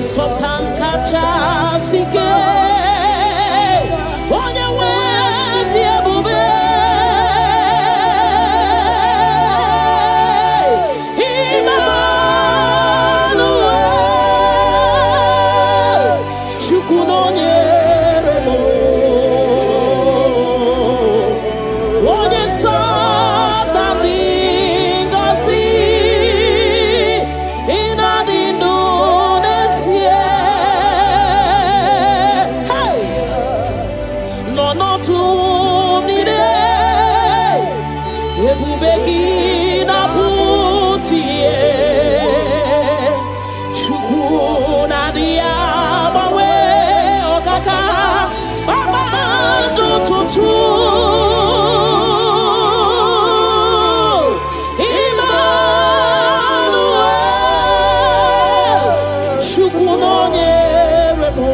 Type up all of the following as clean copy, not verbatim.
Sultan Kachasike, on your way, dear Bube, Emmanuel, Chukunonye Remo, on your Sultan Dingasi, in Adino. Ebubeki na putie chukuna dia bawe okaka baba ndo tutu Emmanuel chukunonye rebo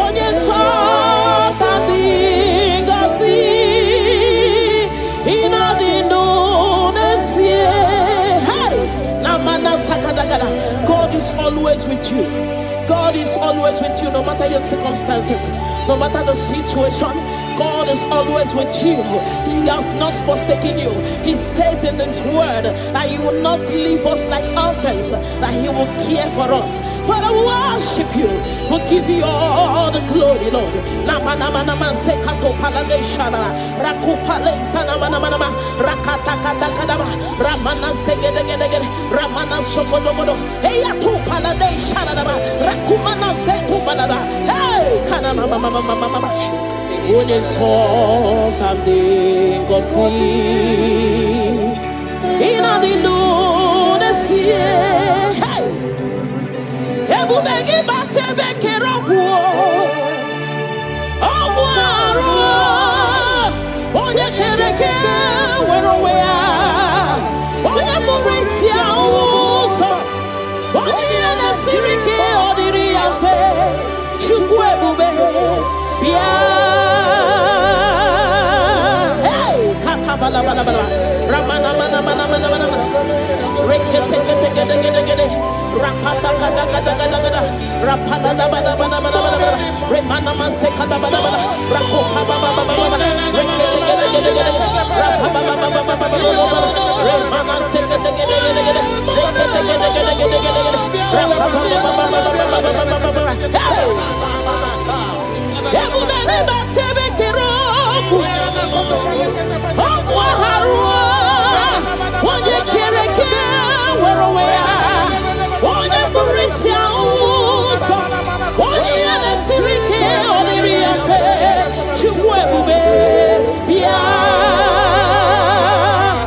onye satati God is always with you. God is always with you, no matter your circumstances, no matter the situation. God is always with you. He has not forsaken you. He says in His word that He will not leave us like orphans, that He will care for us. Father, we worship you. We'll give you all the glory, Lord. Onye Sultan Dingosi ina Indonesia ebubegi batebe keropu ogwaro onye kereke werowe ya onye murisia uso onye na sirike odiri afe chukwu ebube bia bala bala bala ramana mana mana mana mana rekete kete kete kete kete rapata kata kata kata kata rapata da bala bala bala bala remana manse kata bala bala rakopa baba baba baba rekete kete kete kete rapapa baba baba baba remana se kete kete kete kete rekete kete kete kete kete rapapa baba baba baba baba hey ebu bene batebe kero onye kereke werowe onye burisia uso onye na-esirike odiri efe chukwu ebube bịa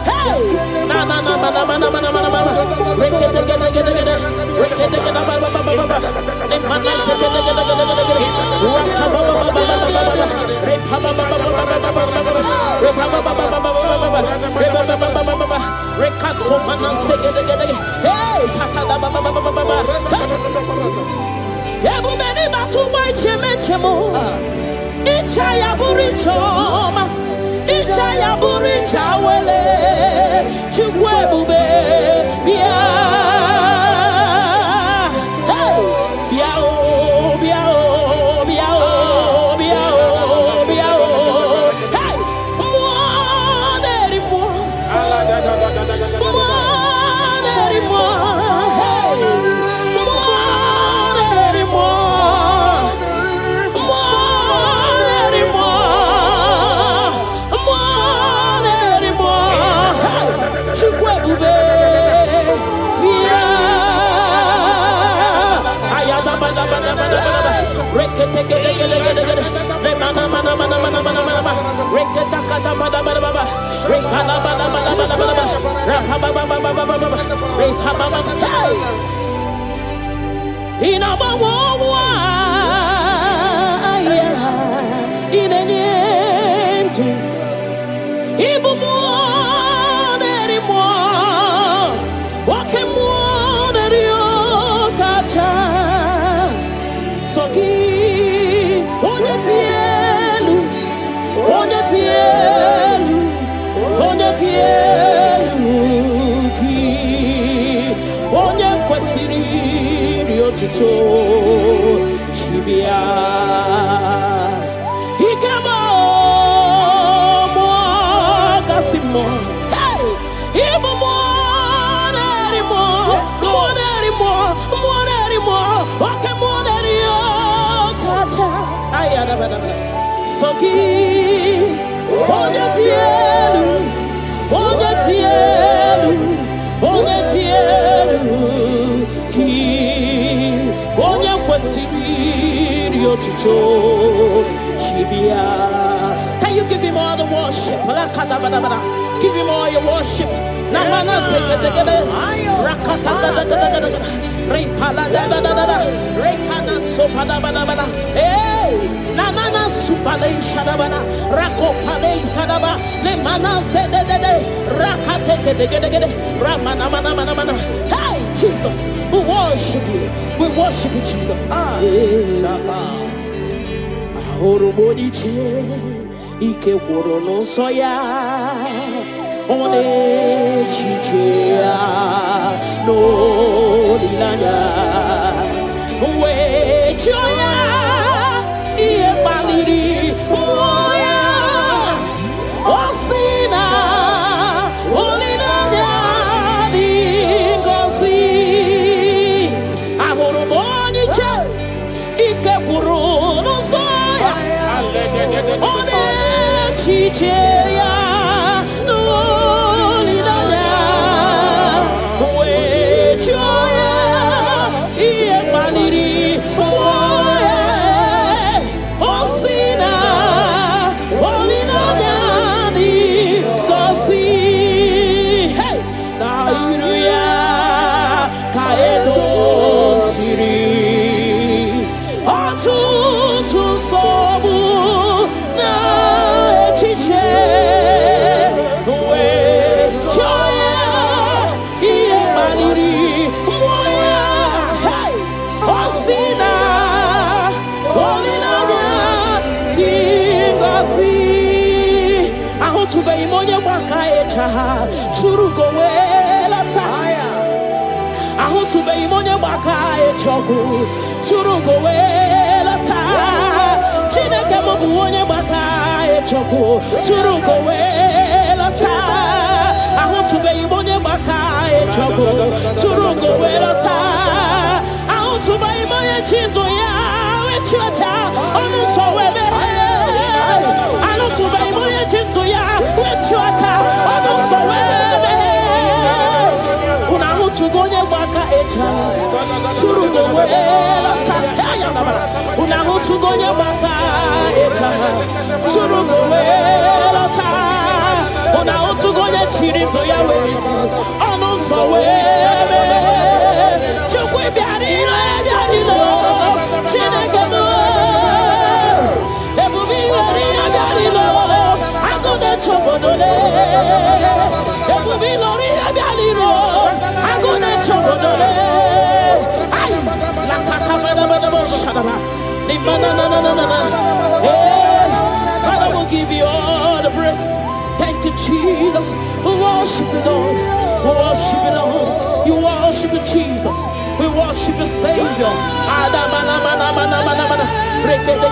hey na na na mana mana mana mana mana rekete gede gede gede rekete gede baba baba baba ne mana se gede gede gede gede rapa baba baba baba baba repa baba baba baba baba repa baba baba baba repa baba baba rekako mana se gede gede hey kaka baba baba baba ebu beni batu boy cheme chemo icha ya burichoma icha ya buricha wele chukwu ebube bia hey bia o bia o bia o bia o bia o hey Soki, onye tielu, onye tielu, onye tielu, ki, onye kwesiri otuto, chibia. Can you give him all the worship? Give him all your worship. Namana sekedegede, rakatagadagadagadagada, repalagadagada, rekana sopadabadabada. Hey, nanana supale shadabana, rakopale shadaba, lemana zedede, rakategedegede, ramana mana mana mana. Hey, Jesus, we worship you. We worship you, Jesus. Ahoromoni che, ike woro no soya. One chichia no lilanya we joya ie baliri moya osina olilanya dingosi ahoromoni che ike kuru no soya one chichia Surugo welata ahu tube imonya baka echoku surugo welata chineke mobu onye baka echoku surugo welata ahu tube imonya baka echoku surugo welata ahu tube imonya chinto ya wechocha onu sowebe ahu tube imonya chinto ya wechocha onu sowebe Unahutugonye baka echa Churugo welata Unahutugonye baka echa Churugo welata Unahutugonye chirito ya wezi Ono sowebe Chukwe biarino ya biarino Chineke mo Ebubi wari ya biarino Agode chobodole Ebubi lori ya biarino Agone chogodole, ay, la katabada bada boshadaba, ni manana. Father, we'll give you all the praise. Thank you, Jesus. We worship you, Lord. We worship you, Lord. You worship you, Jesus. We worship you, Savior. Adamana mana mana mana mana. Rekete.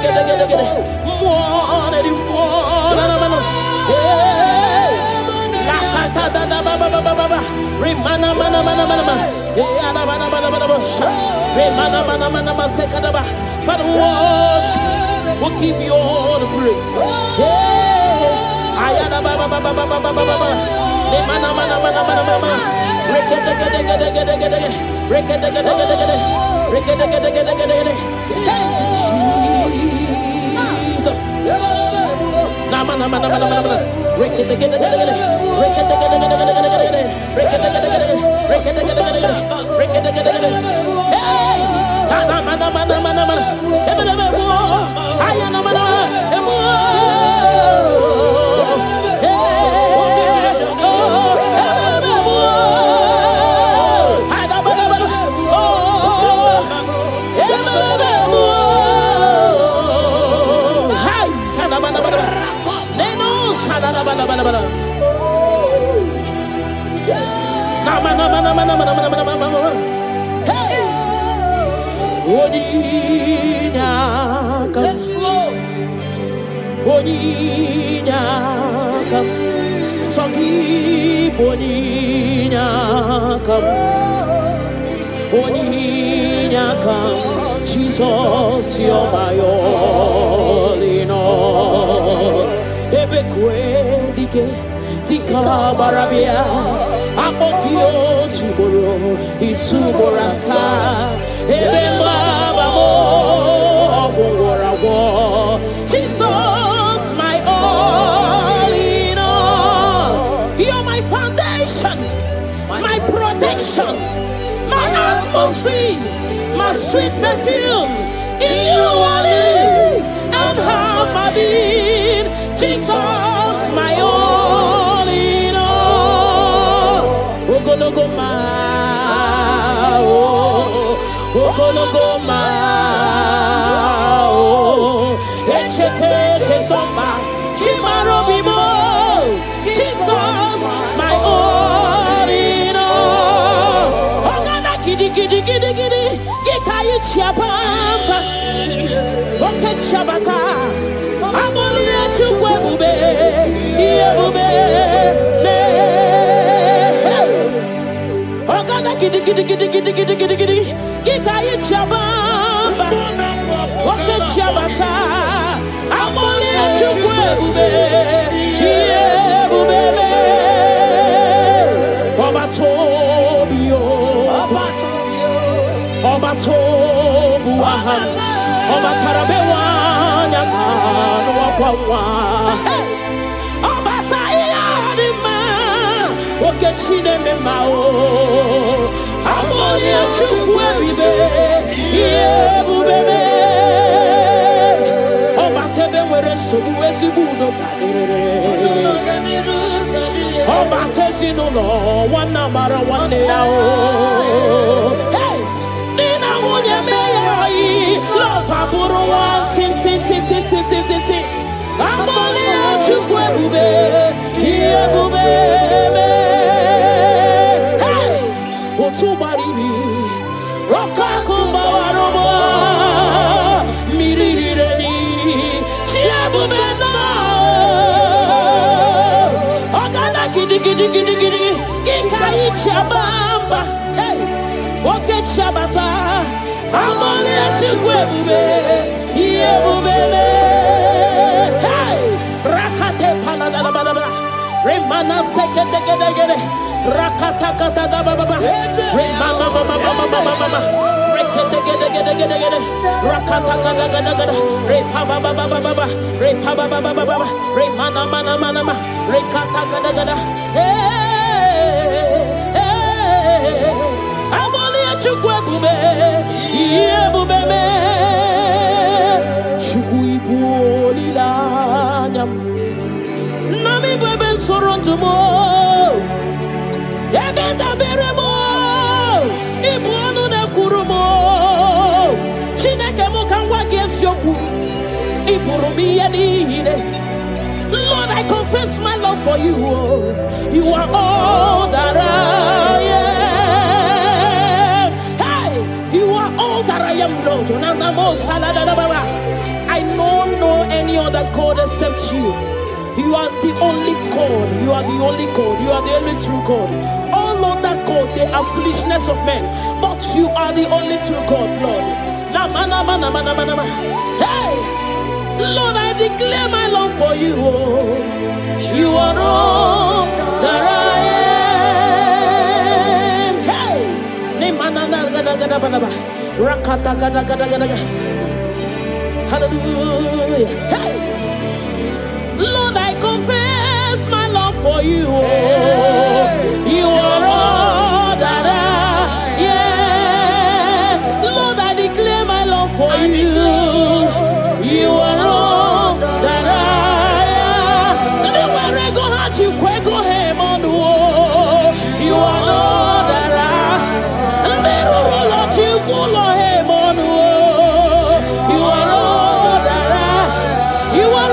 Remana mana sekadaba. Father, we worship. We'll give you all the praise. Ayana baba. Remana mana. Rekete. Thank you, Jesus. Namana. Rekete. Hey! Mana. Ayana mana. Hey! Oninyakam Sogi Boninyakam Oninyakam Jesus, you're my all in all. kwe dike dika barabia akokio chiboro isuborasa ebemba babo ogwarawo Jesus my all in all. You're my foundation, my protection, my atmosphere, my sweet perfume. In you I live and have my being. Jesus, my all in all. Lokogoma, Lokogoma, Echete Chesomba, Chimarobimo. Jesus, my all in all. Ogana kidi kidi kidi kidi, Gikayi Chiapamba, Oke Chabata, Abolia Chukwe Yebube, Ogana kidi kidi kidi kidi kidi kidi kidi, Gikayi Chiabamba, Oke Chabata, Abolia Chukwe Yebube, Obatobio, Obatobu Aham, Obatarabewa, Yakano Wawa, Obatayadima, Okechine Memao, Amolia Chukwebibe, Yebube, Obatebe were Subuesibudo, Obatesino, one number one day. Hey! Nina Munya May, love Aburo one, tin. Amolia Chukwe, here Bube. Hey! Otubari, Rokakumba Warobo, Mirireni, Chiabumena, Ogana Kidi, Gikai Chabamba. Hey! Oke Shabata, Amolia Chukwe, Yebube, hey, Rakate Paladababa, Remana Sekete, Rakata Baba, Remana Mama, Rekete, Rakata Repaba, Remana Mana, Rekata, hey. Amolia Chukwebube, Yebubeme, Chukwipulilanyam, Nami Beben Sorontumo, Ebenda Beremo, Ibuano de Kurumo, Chineke Mokangwa Gesyoku, Ipurumi Yanine. Lord, I confess my love for you. You are all that I am. Hey, you are all that I am, Lord. I don't know any other God except you. You are the only God. You are the only God. You are the only true God. All other God, they are foolishness of men. But you are the only true God, Lord. Hey, Lord, I declare my love for you. You are all that I am. Hey, hallelujah. Hey, Lord, I confess my love for you. You are all that I am. Lord, I declare my love for you. You are all that I am. Nowhere go hard you kweko him on the wall. You are all that I am. Never let you go him on the wall. You are all that I am. You are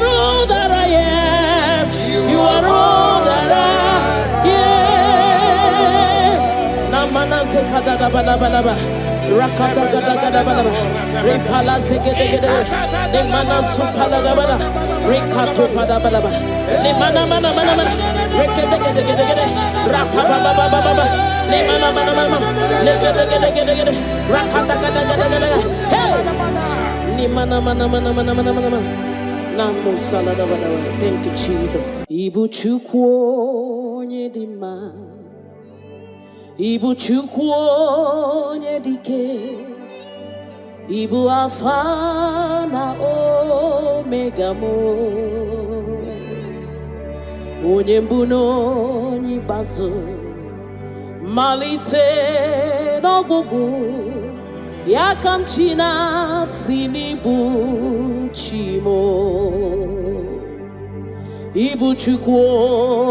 all that I am. You are all that I am. Namana sekada balaba. Rakata gada gada bada, Repala segede, the mana supala bada, Rekato pada bada, the mana, Rekede, Rapaba baba, the mana, Legede, Rakata gada, hey, the mana. Thank you, Jesus. Ibu chukwu onye dị mma, Ibu chukwu onye dike, Ibu Alpha na Omega mo, onye mbụ na onye ikpeazụ, malite n'ọgwụgwụ, ya ka m chi na-asị n'ịbụ chi mo. Ibu chukwu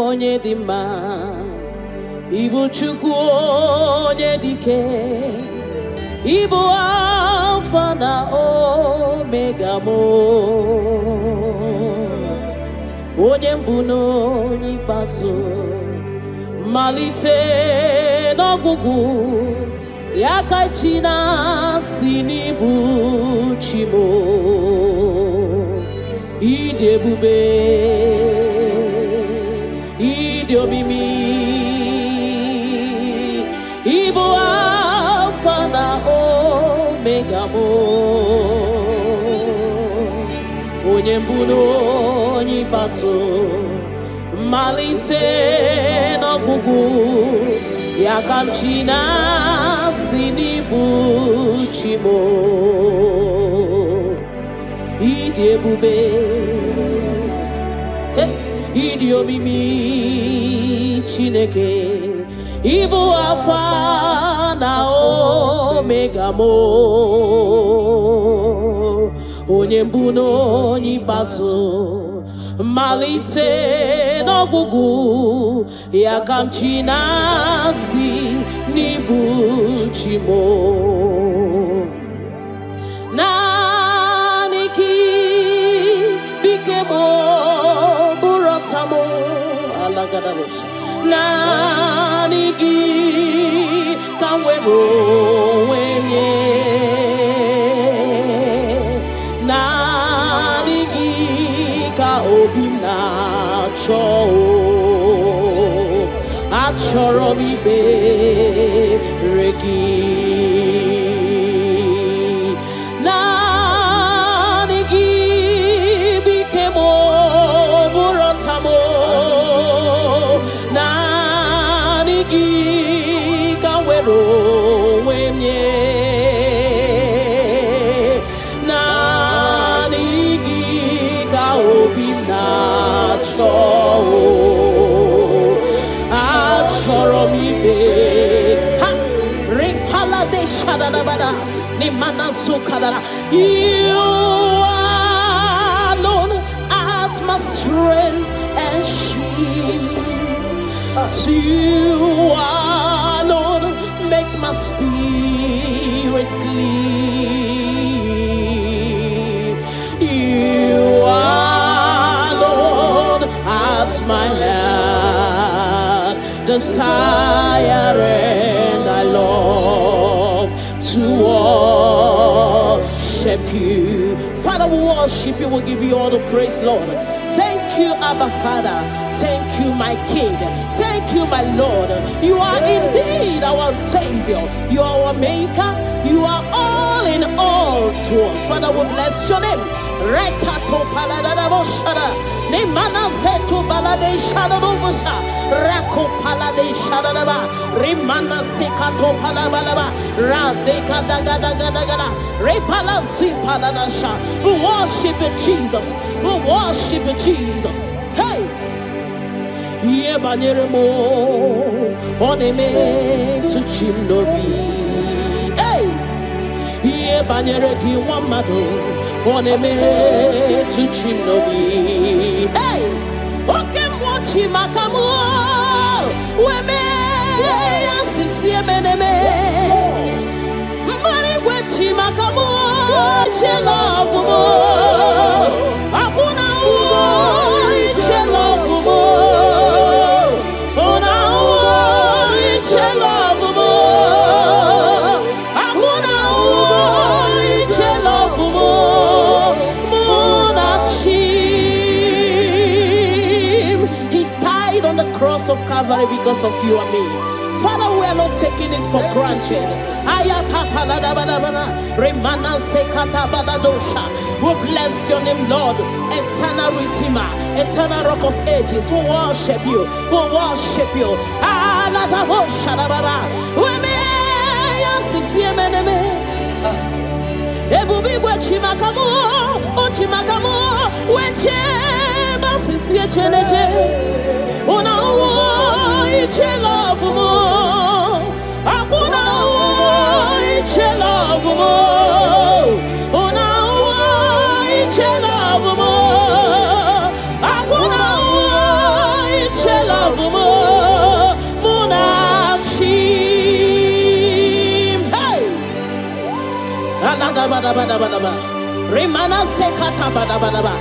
onye dị mma, Ibu chukwu onye dike, Ibu Alpha na Omega mo, onye mbụ na onye ikpeazụ, malite n'ọgwụgwụ, ya ka chi na-asị n'ịbụ chi mo. Ịdị ebube, ịdị omimi, Ibu Alpha na Omega mo, onye mbụ na onye ikpeazụ, malite n'ọgwụgwụ, ya ka m chi na-asị n'ịbụ chi mo. Ịdị ebube, ịdị omimi Chineke, Ibu Alpha na Omega mo, onye mbụ na onye ikpeazụ, malite n'ọgwụgwụ, ya ka m chi na-asị n'ịbụ chi mo. Naanị gị bike mo bụrụ ọta mo, alagadabosha. Naanị gị ka m were onwe m nye, naanị gị ka obi m na-achọ, achọrọ m ikpere gị. Naanị gị bike mo bụrụ ọta mo, naanị gị ka m were onwe m nye, naanị gị ka obi m na-achọ, achọrọ m ikpe ha ripala de shadadabada ni mana sukadara. You alone art my strength and shield. You alone make my spirit clean. You alone art my heart desire, and I love to worship you. Father, we worship you, we'll give you all the praise, Lord. Thank you, Abba Father. Thank you, my King. Thank you, my Lord. You are indeed our Savior. You are our Maker. You are all in all to us. Father, we bless your name. Rekato paladadaboshara, Nemana zetu balade shadadobusha, Rako palade shadadaba, Rimana sekato palabalaba, Radeka dagadagada, Repala zipaladasha. We worship you, Jesus. We worship you, Jesus. Hey! Ye banyeremo, oneme to chimnobi. Hey! Ye banyere ki wamado, oneme to chimnobi. Hey! Oke mwachi makamu, weme yasisi emeneme. Mbari wechi makamu, chelofu mo. Akuna uo, chelofu mo. Cross of Calvary because of you and me. Father, we are not taking it for granted. We bless your name, Lord. Eternal Redeemer, eternal Rock of Ages. We worship you. We worship you. Ebubigwe chimakamu, ochimakamu, weche basisi cheneche. Una iche love mo, akuna iche love mo. Una iche love mo, akuna iche love mo. Remana sekata bada bada ba.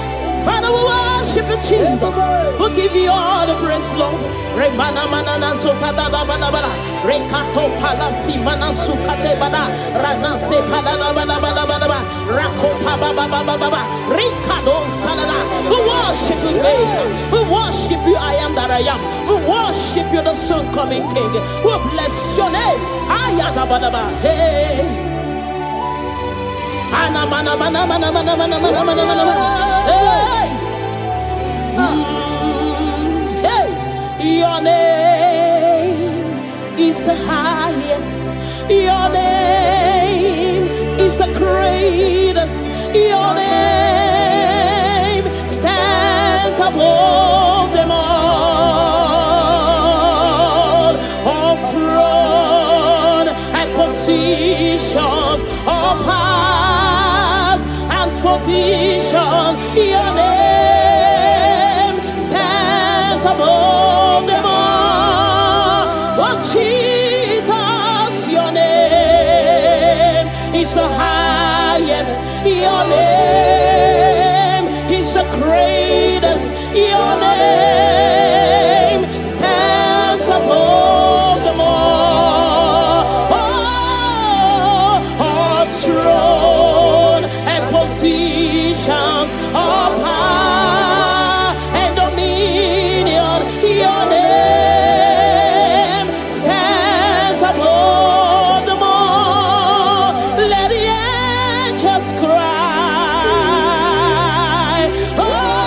Father, we worship you, Jesus. We give you all the praise, Lord. Remana manana sokata bada bada. Rekato palasi mana sukate bada. Rana se bada bada bada bada. Rako pa baba baba baba. Rikado salada. We worship you, Maker. We worship you, I am that I am. We worship you, the soon coming King. We bless your name. Ayata bada ba. Hey. Hey, hey, your name is the highest. Your name is the greatest. Your name stands above them all. All throne and positions, all powers and provision. Your name stands above them all. Oh Jesus, your name is the highest. Your name is the greatest. Your name stands above them all. All throne and positions, all power and dominion. Your name stands above them all. Let the angels cry, holy.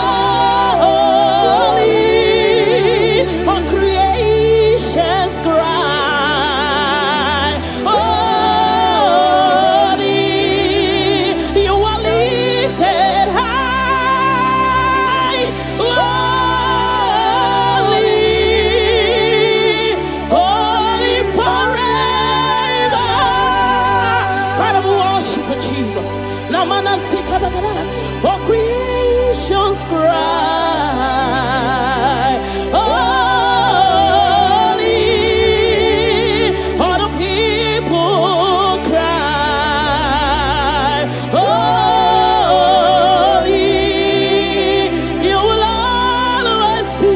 All creations cry, holy. You are lifted high, holy, holy forever. Father, we worship you, Jesus. Namana sikadagada. All creations cry, holy. All the people cry, holy. You will always be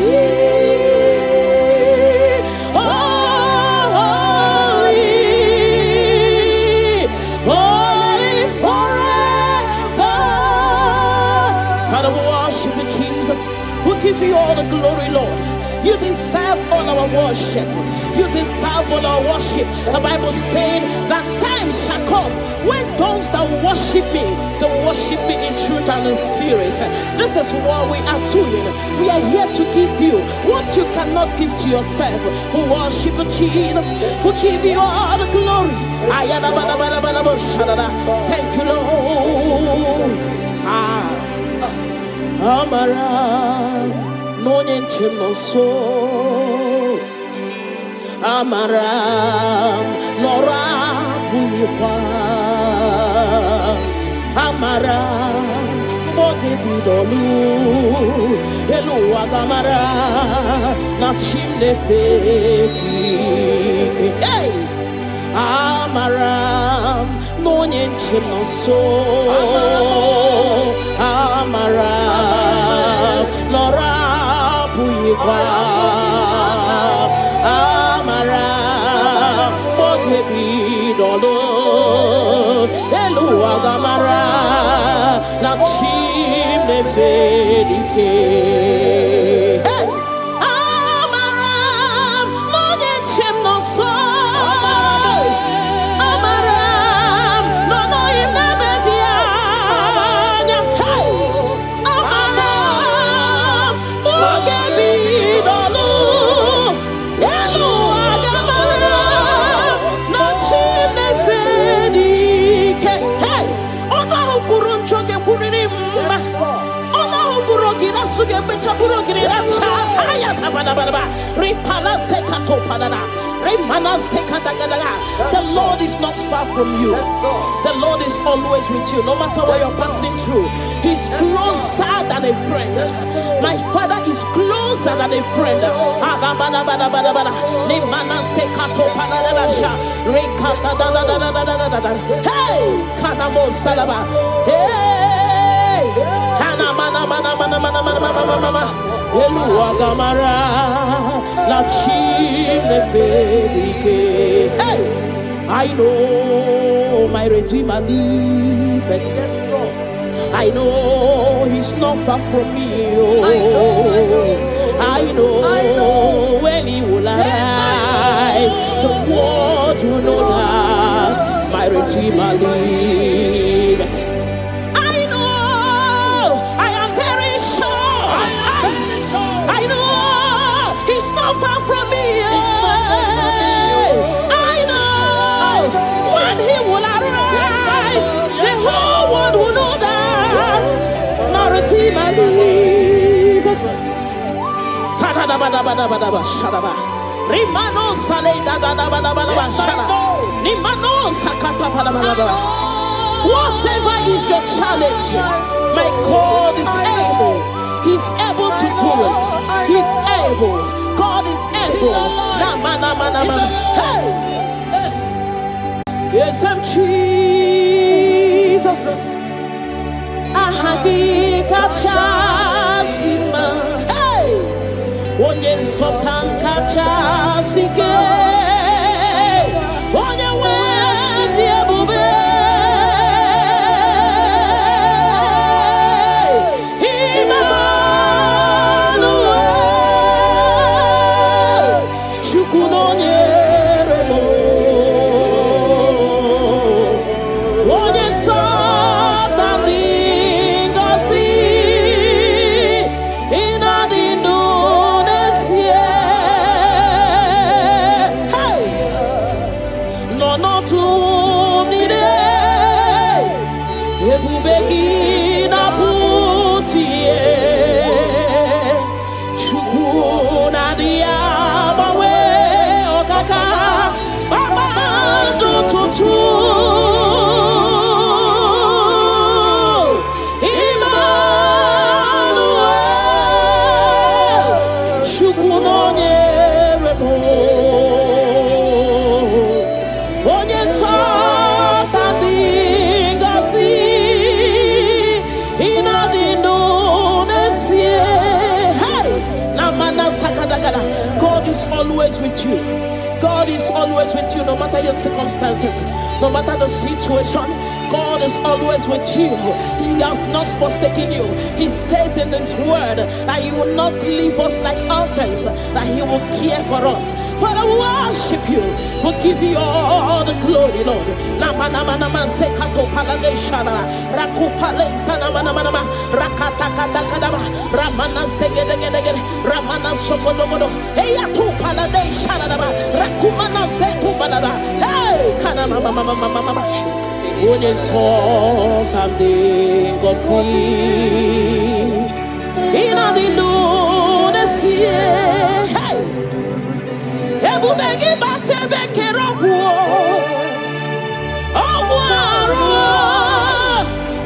holy, holy forever. Father, we worship you, Jesus. We give you all the glory, Lord. You deserve all our worship. You deserve all our worship. The Bible said that time shall come when those that worship me, they worship me in truth and in spirit. This is what we are doing. We are here to give you what you cannot give to yourself. We worship you, Jesus. We give you all the glory. Thank you, Lord. Amara, Monie Chimoso. Amara, Nora Puipa. Amara, Bote Bidolu. Hello, Agamara, Nachimne Feti. Hey! Amaram, Monie Chimoso. Amaram, Nora Puipa. Amaram, Bote Bidolu. Hello, Agamara, Nachimne Feti. Hey! Amaram, Monie Chimoso. The Lord is not far from you. The Lord is always with you, no matter what you're passing through. He's closer than a friend. My Father is closer than a friend. Hey, Kanamo Salaba. Hey, Eluagamara, la chine fedike. Hey, I know my Redeemer liveth. I know He's not far from me. Oh, I know when He will arise, the world will know that my Redeemer liveth. Far from me, I know when He will arise, the whole world will know that my Redeemer liveth. Whatever is your challenge, my God is able. He's able to do it. He's able. God is able. Hey! Yes, I'm Jesus. Ahagika chasima. Hey! Onye softan kachasike. Onye wendi ebube. God is always with you. God is always with you, no matter your circumstances, no matter the situation. God is always with you. He has not forsaken you. He says in His word that He will not leave us like orphans, that He will care for us. Father, we worship you. We'll give you all the glory, Lord. Onye something go see in the lunacy. Hey, Ebu begi bate beke robu. Obuaro,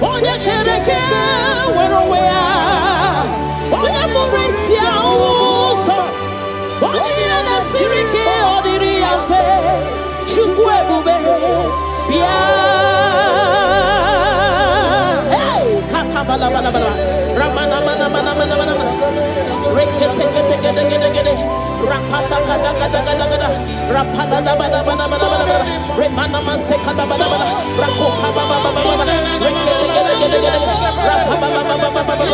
onye kereke wero wea, onye murisia uso, onye na sirike odiri afe, chukwu ebube bia. Bala bala bala ramana mana mana mana mana rekete kete kete kete kete rapata kata kata kata kata rapala da bala bala bala bala remana mase kata bala bala rakopa baba baba baba rekete kete kete kete rapapa baba baba baba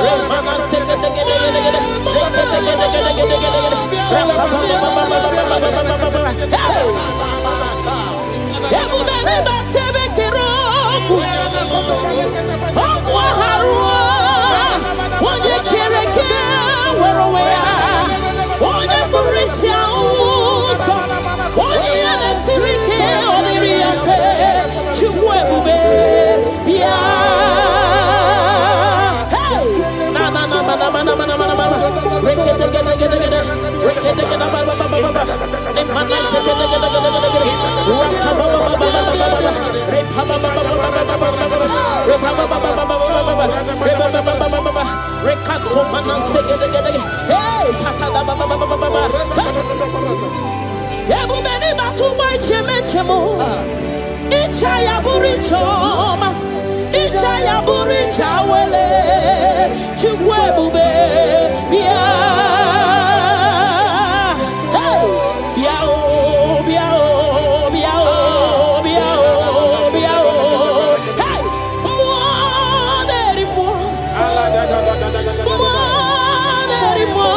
remana se kete kete kete kete rekete kete kete kete kete rapapa baba baba baba baba hey ebu bene batebe kero onye kereke were wea onye burisia uso onye na-esirike odiri afe chukwu ebube bia hey na na na na na na na chemo. Ichaya burichoma. Ichaya buricha wele. Chukwe bube. Bia. Hey. Biao. Biao. Biao. Biao. Biao. Hey. Mwaneri mwa. Mwaneri mwa.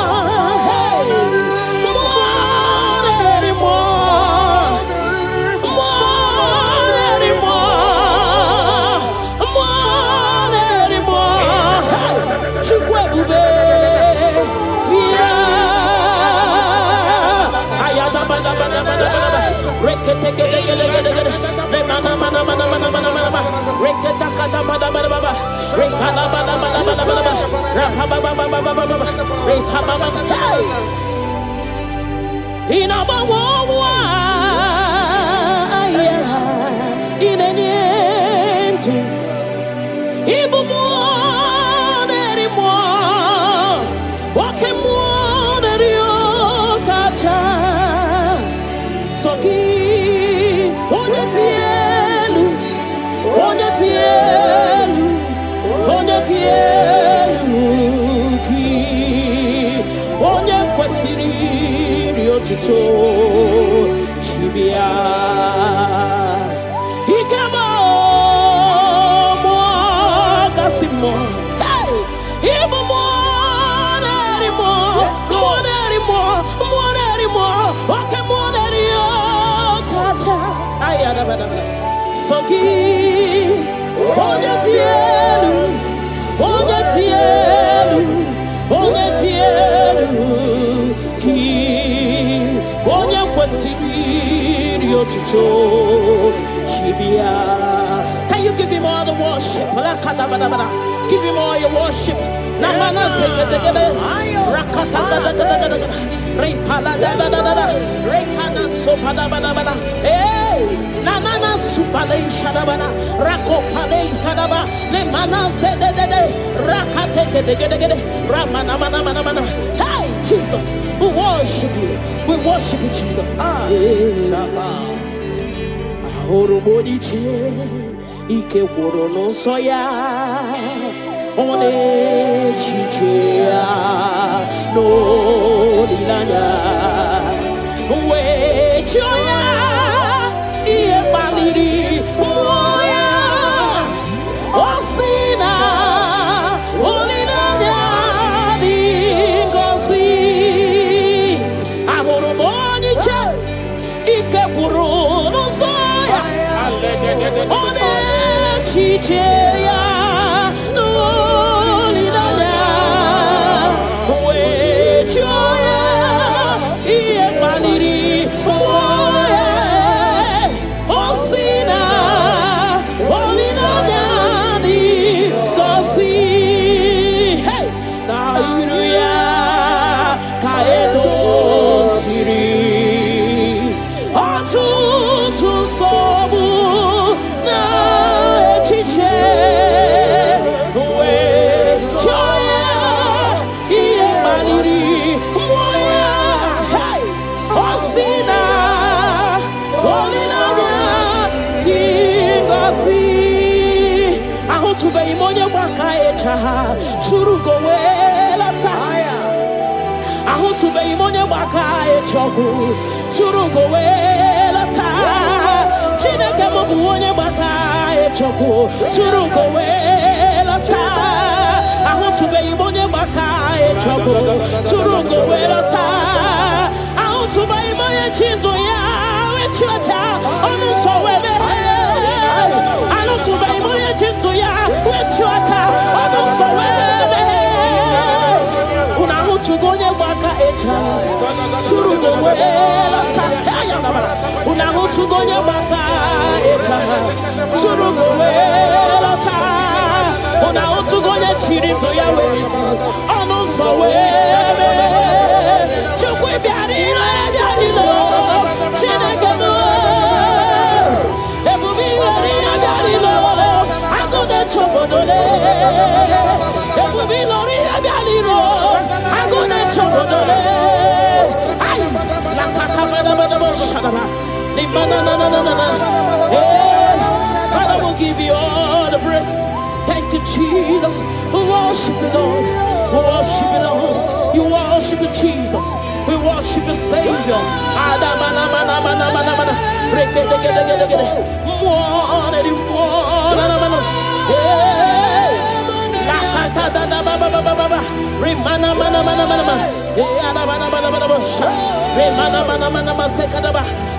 Chibia Ikamo Mo Kasimo Hey Ibo Monerimo Monerimo Monerimo Oke Monerio Kacha Ayada Bada Soki Onyetielu Onyetielu Onyetielu Ki Onyekwesilio Chicho Chibia. Can you give him all the worship? Give him all your worship. Namana Sekete Rakata Repala Rekana Sopada. Hey Nanana Supale Shadabana Rako Pale Shadaba Lemana Zede Rakate Ramana Mana. Hey Jesus, we worship you. We worship you, Jesus. Ahoromoniche Ike Worono Soya One Chichea No Lilanya We Choya Ie Baliri Moya Osina Olilanya Dingosi Ahoromoniche Ike Worono Soya One Chichea No Lilanya We Choya Ie Baliri Moya Osina Olilanya Dingosi Hey Nairuya Kaedo Siri Otutu Sobu Na Echiche We Choya Ie Baliri Moya Hey Osina Olilanya Dingosi Ahotube Imonya Waka Echa Churugo Welata Ahotube Imonya Waka Echoku Churugo Welata Chineke Mobuonye Waka Echoku Churugo Welata Ahotube Imonya Waka Echoku Churugo Welata Ahotube Imonya Chinto Ya Wechuacha Onu Sowebe Ahotube Imonya Chinto Ya Wechuacha Onu Sowebe Unahutugonye Waka Echa Churugo Welata Unahutugonye Waka Echa Churugo Welata Unahutugonye Chirinto Ya Welisi Onu Sowebe Chukwe Biarilo Chineke Mo Ebubi Maria Biarilo Agone Chobodole Ebubi Loria Biarilo Agone Chobodole Ay La Kata Bada Shadaba Hey, Father, we'll give you all the praise. Thank you, Jesus. We worship you, Lord. We worship you, Lord. You worship you, Jesus. We worship you, Savior.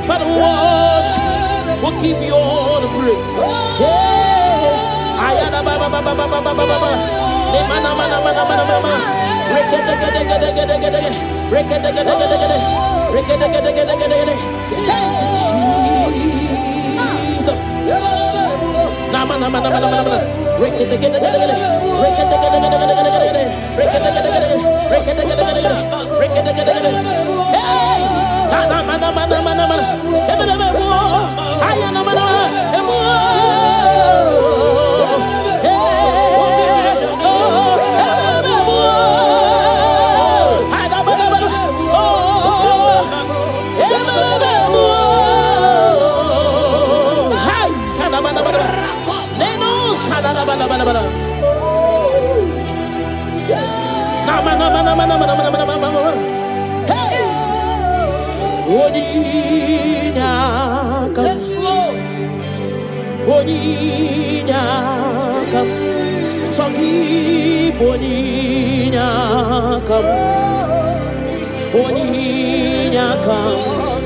Father, we worship. We'll give you all the praise. Ayana baba baba baba baba baba. Ne mana mana mana mana mana. Thank you, Jesus. Na mana mana mana mana mana. Hey, mana mana mana mana mana. Ayana mana mana.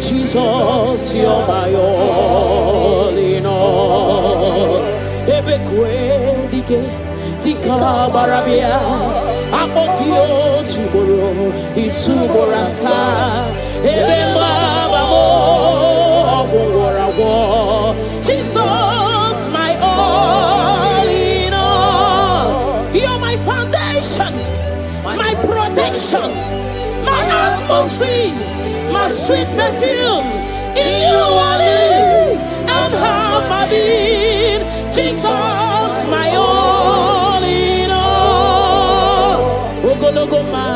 Jesus, you're my all in all. Ebekwe dike dika barabia akokio chiboro isuborasa ebemba mo ogworawo. Jesus, my all in all. You're my foundation, my protection, my atmosphere, my sweet perfume. In you I live and have my being. Jesus, my all in all. Lokogoma,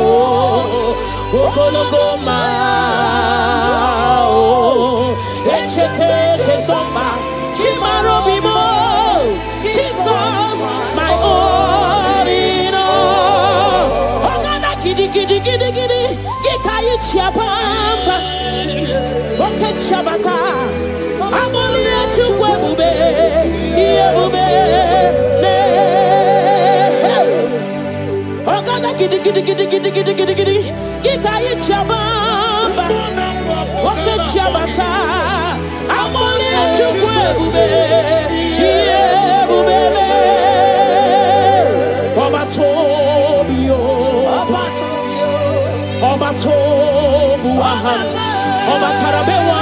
oh, Lokogoma, oh, Echete Chesomba, Chimarobimo. Jesus, my all in all. Ogana kidi kidi kidi kidi, Gikayi Chiapamba, Oke Chabata. Amolia chukwe bube, iye bube, ne. Ogana kidi kidi kidi kidi kidi kidi kidi, Gikayi Chabamba, Oke Chabata. Amolia chukwe bube, iye bube, ne. Obatobio, Obatobuahan, Obatarabewa.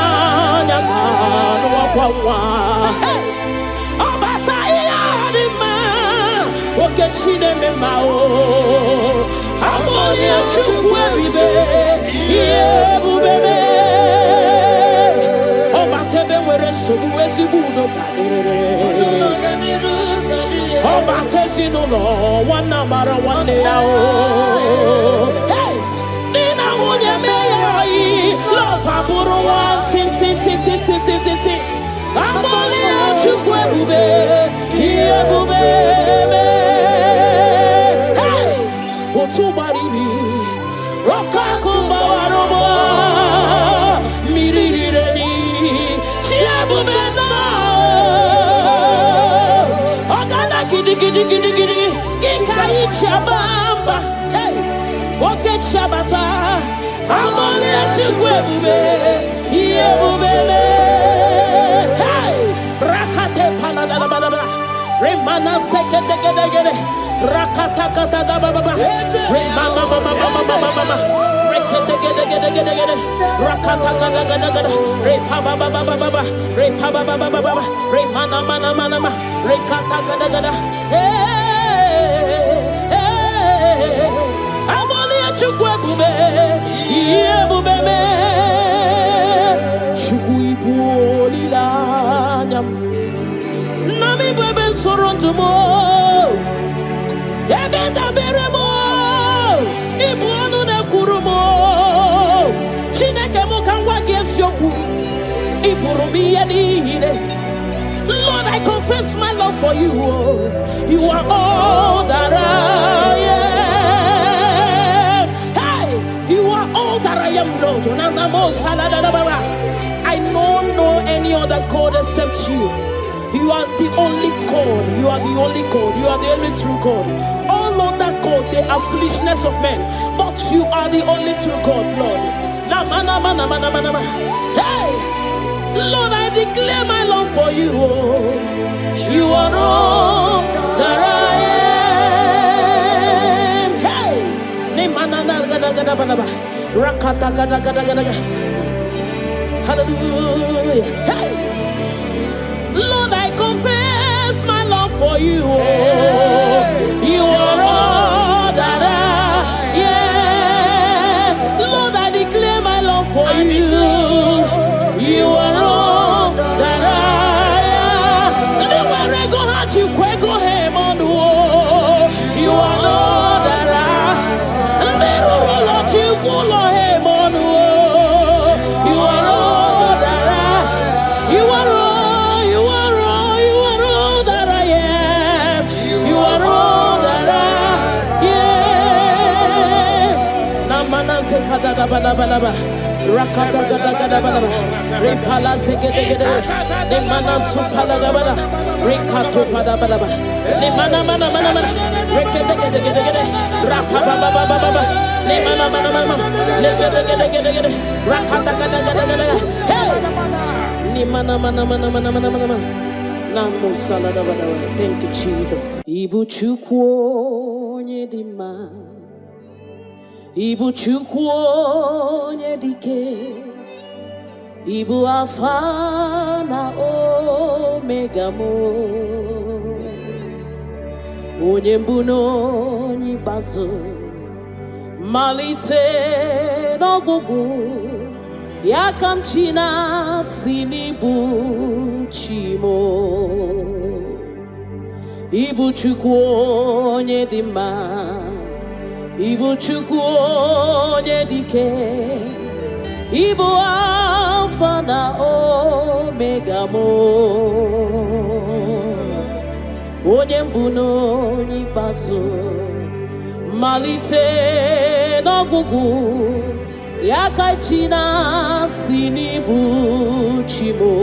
Hey, Obata Yadima, Okechine Memao, Amolia Chukwebibe, Yebube, Obatebe were Subuesi Budo, Obatesino, one number one day. Hey, Nina Wunya love Aburo one tin. Amolia chukwe bube, here bube me. Hey, otu baribi, roka kumba warobo, mirireni, chia bube na. Ogana kidi kidi kidi kidi, gikai chabamba. Hey, oke chabata, amolia chukwe bube, here bube me. Remana sekete gede rakata kata da baba remama mama rekete gede rakata kata gada repa baba repa baba remana mana rekata gada hey amolia chukwe bube ye bube me chukui polila nyam nami bebe soronto mo ebenda beremo ibuonu na kurumo chineke mo kanwa gesioku Lord, I confess my love for you. You are all that I am. Hey, you are all that I am, Lord. I don't know any other God except you. You are the only God. You are the only God. You are the only true God. All other God, they are foolishness of men. But you are the only true God, Lord. Hey, Lord, I declare my love for you. You are all that I am. Hey, hallelujah. Hey, Lord, I confess my love for you. You are all that I am. Lord, I declare my love for you. You are all that I am. You are all that I am. You are all that I am. You are all that I am. You are all that I am. Namana sekada balaba. Rakata gada gada balaba. Repala segede gede. Nemana supala balaba. Rekato pada balaba. Nemana mana mana mana. Rekede gede gede gede. Rapapa baba baba. Nemana mana mana. Legede gede gede gede. Rakata gada gada gada. Hey. Nemana mana mana mana mana mana. Namu salada balaba. Thank you, Jesus. Ibu chukwo nyedima. Ibu chukwu onye dike, Ibu Alpha na Omega mo, onye mbụ na onye ikpeazụ, malite n'ọgwụgwụ, ya ka m chi na-asị n'ibu chi mo. Ibu chukwu onye dị mma, Ibu chukwu onye dike, Ibu Alpha na Omega mo, onye mbụ na onye ikpeazụ, malite n'ọgwụgwụ, ya ka chi na-asị n'ibu chi mo.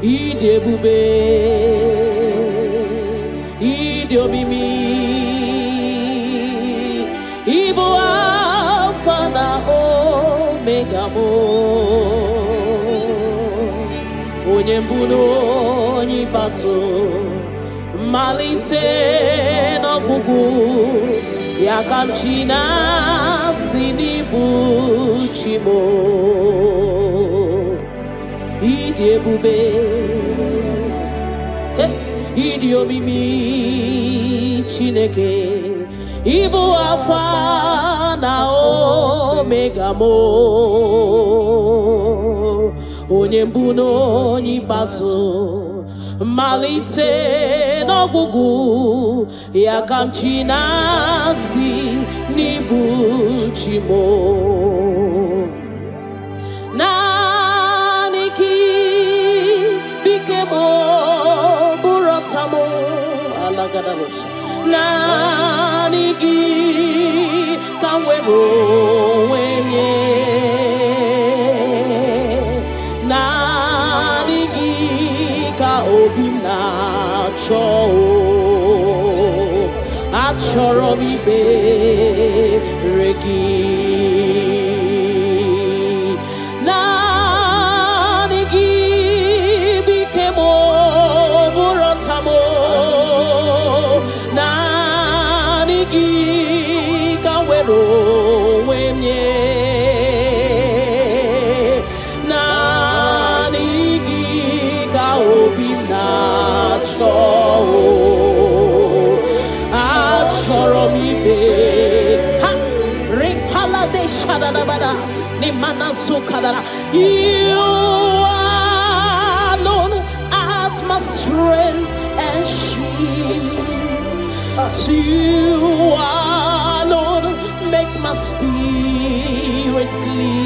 Ịdị ebube, ịdị omimi, Ibu Alpha na Omega mo, onye mbụ na onye ikpeazụ, malite n'ọgwụgwụ, ya ka m chi na-asị n'ibu chi mo. Ịdị ebube, ịdị omimi Chineke, Ibu Alpha na Omega mo, onye mbụ na onye ikpeazụ, malite n'ọgwụgwụ, ya ka m chi na-asị n'ibu chi mo. Naanị gị bike mo bụrụ ọta mo alagadabosha. Naanị gị ka m were onwe m nye. Naanị gị ka obi m na-achọ. Achọrọ m ikpere gị. Naanị gị bike m bụrụ ọta m. Naanị gị ka m were onwe m nye. Naanị gị ka obi m na-achọ. Achọrọ m ibe ha ripala de shadadabada ni manaso kadara. You alone art my strength and shield. You alone make my spirit clean.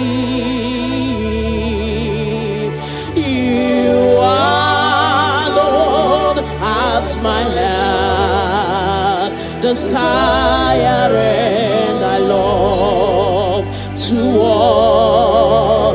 desire and I love to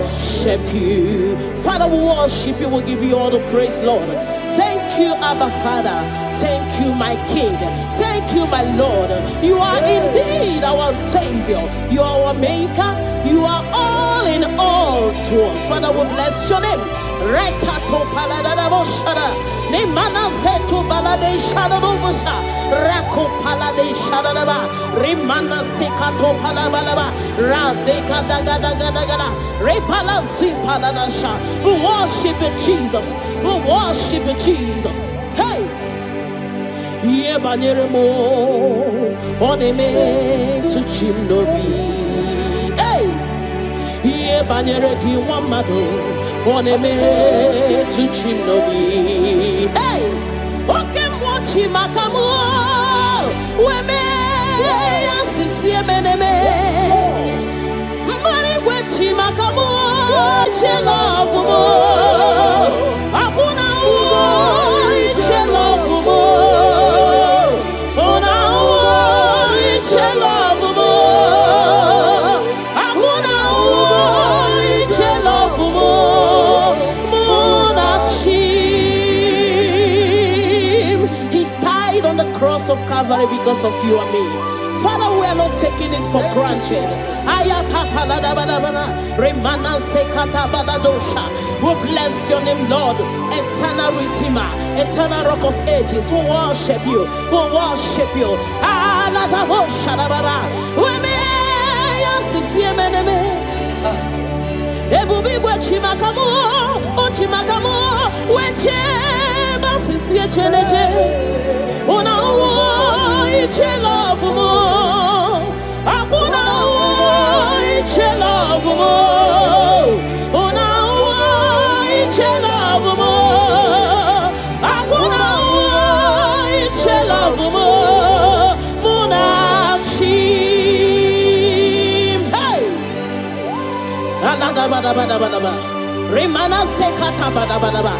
worship you. Father, we worship you. We'll give you all the praise, Lord. Thank you, Abba Father. Thank you, my King. Thank you, my Lord. You are indeed our Savior. You are our Maker. You are all in all to us. Father, we bless your name. Rekato paladabo shada. Nemana zetu balade shada robosha. Rako palade shada daba. Rimana sekato palabalaba. Radeka daga daga daga. Repala zipaladasha. We worship you, Jesus. We worship you, Jesus. Hey! Ye banyeremo oneme to chimnobi. Hey! Ye banyere ki wamado oneme to chimnobi. Hey! Oke mochi makamu weme asisi meneme. Mbari wechi makamu chelofumo. Akuna chelofumo. Cross of Calvary because of you and me. Father, we are not taking it for granted. We bless your name, Lord. Eternal Redeemer, eternal Rock of Ages. We worship you. We worship you. Una iche love mo, akuna iche love mo. Una iche love mo, akuna iche love mo. Muna chim, hey. Alada bada bada bada bada. Remana sekata bada bada bada.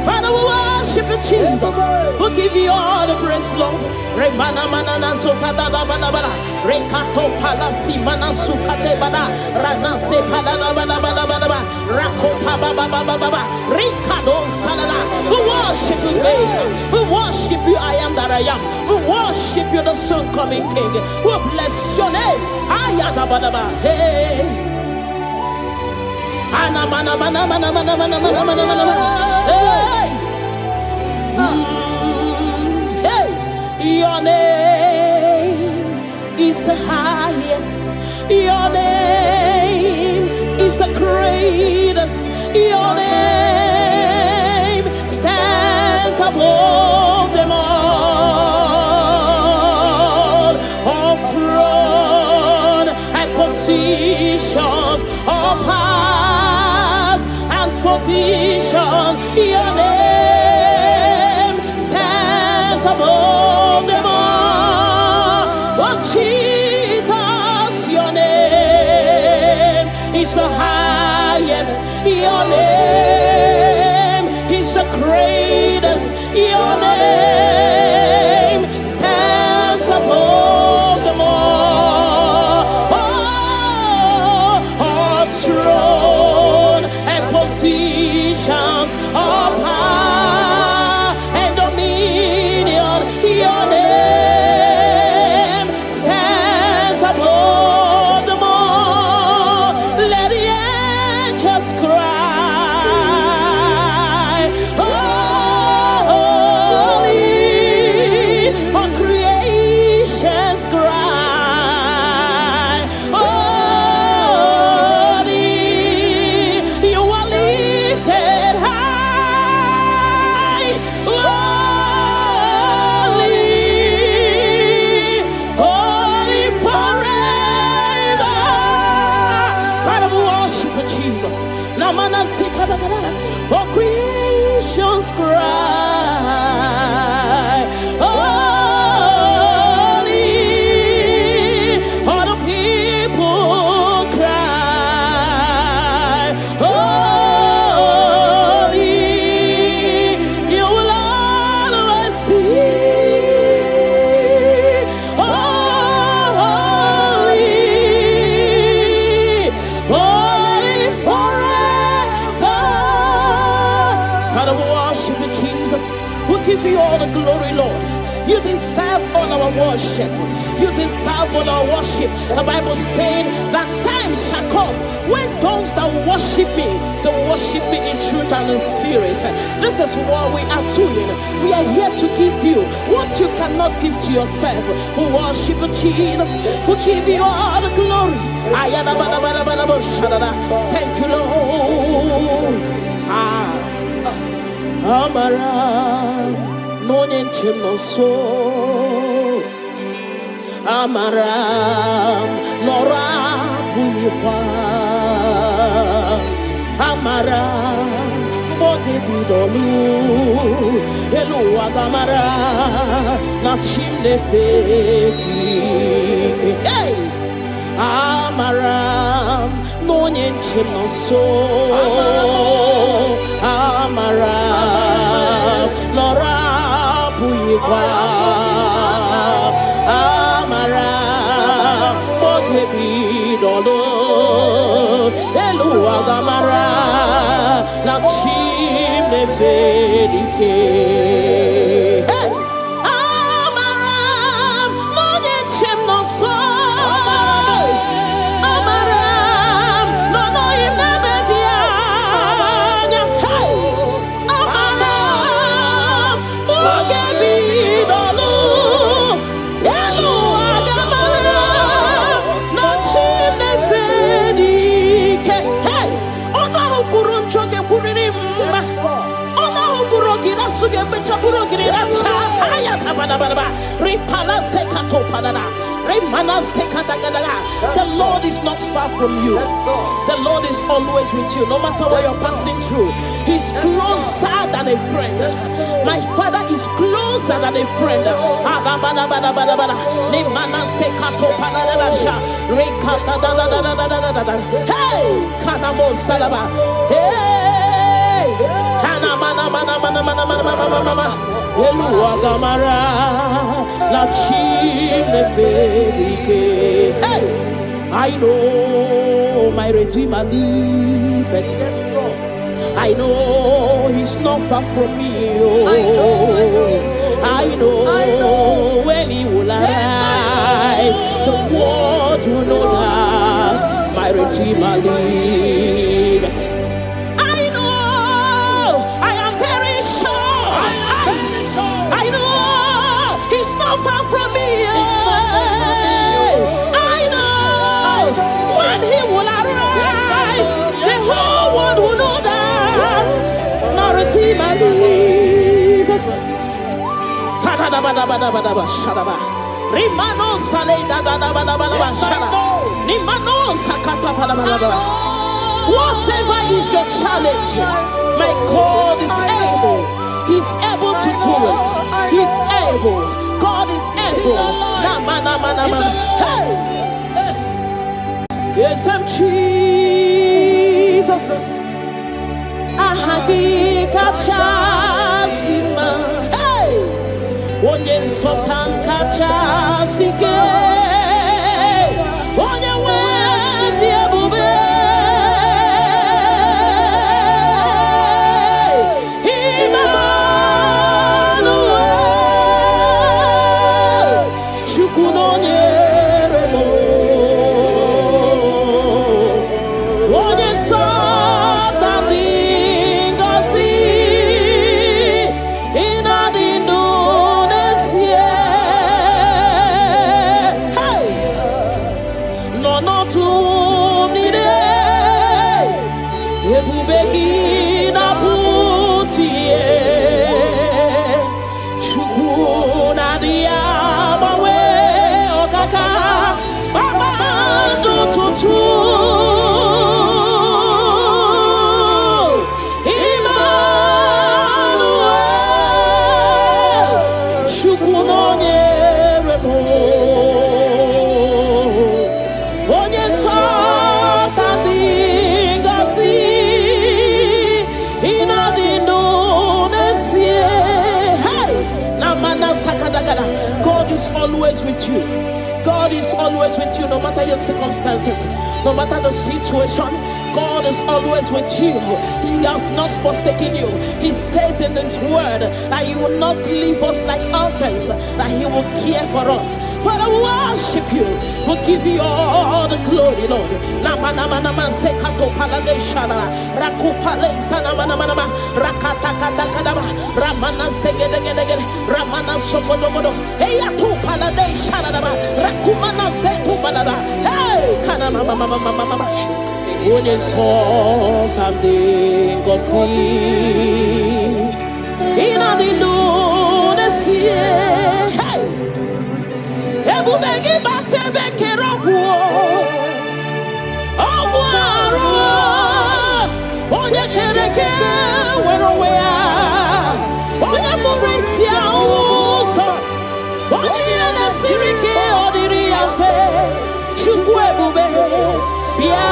Father, we worship you, Jesus. We give you all the praise, Lord. Remana manana zokata da bana bana. Rekato palasi mana sukate bana. Rana se palana bana bana bana bana. Rako pa ba ba ba ba ba ba. Rikado salana. We worship you, Maker. We worship you, I am that I am. We worship you, the soon coming King. We bless your name. Ayata bana bana. Hey. Ana mana mana mana mana mana mana mana mana. Hey, hey, your name is the highest. Your name is the greatest. Your name stands above them all. All throne and positions, all powers and provision. Your name stands above them all. Oh Jesus, your name is the highest. Your name is the greatest. Your name stands above them all. Oh, all throne and positions, all power and dominion. Your name stands above them all. Let the angels cry, holy. All creations cry, holy. You are lifted high, holy, holy forever. Father, we worship you, Jesus. Namana zikadagada. All creations cry, holy. All the people cry, holy. You will always be holy. the glory, Lord. You deserve all our worship. You deserve all our worship. The Bible saying that time shall come when those that worship me, they worship me in truth and in spirit. This is what we are doing. We are here to give you what you cannot give to yourself. We worship Jesus. We give you all the glory. Thank you, Lord. Amara no nyenchino so Amara nora puipa Amara bote bidolu Elu agamara na chimne feti Hey Amara no nyenchino so Amara nora puipa Amara bote bidolu Elu agamara na chimne fedike Hey Amara no nyenchino so The Lord is not far from you. The Lord is always with you, no matter what you're passing through. He's closer than a friend. My Father is closer than a friend. Hey, Kanamo Salaba. Hey, Elua Gamara, la chimne fedike. Hey, I know my Redeemer liveth. I know He's not far from me. Oh, I know when He will arise, the world will know that my Redeemer liveth. Far from me, I know when He will arise, the whole world will know that my Redeemer liveth. Whatever is your challenge, my God is able. He's able to do it. He's able. God is able. Hey! Yes, I'm Jesus. Ahagi kachasima. Hey! Onye softan kachasike. Onye wendi ebube. God is always with you. God is always with you, no matter your circumstances, no matter the situation. God is always with you. He has not forsaken you. He says in His word that He will not leave us like orphans, that He will care for us. Father, we worship you. We'll give you all the glory, Lord. Ramana segedegedegede, Ramana sokodogodo, Eyatu palade sharadaba, Rakumana setu balada, hey, kana mama mama mama mama. When you saw something go see, in a dilunes hey, Ebu begi bate beke rapu, Obuaro, Onye kereke, where we are, Onye Morisia, Onye Nasirike, Odiria Fe, Chukwebube, Pia.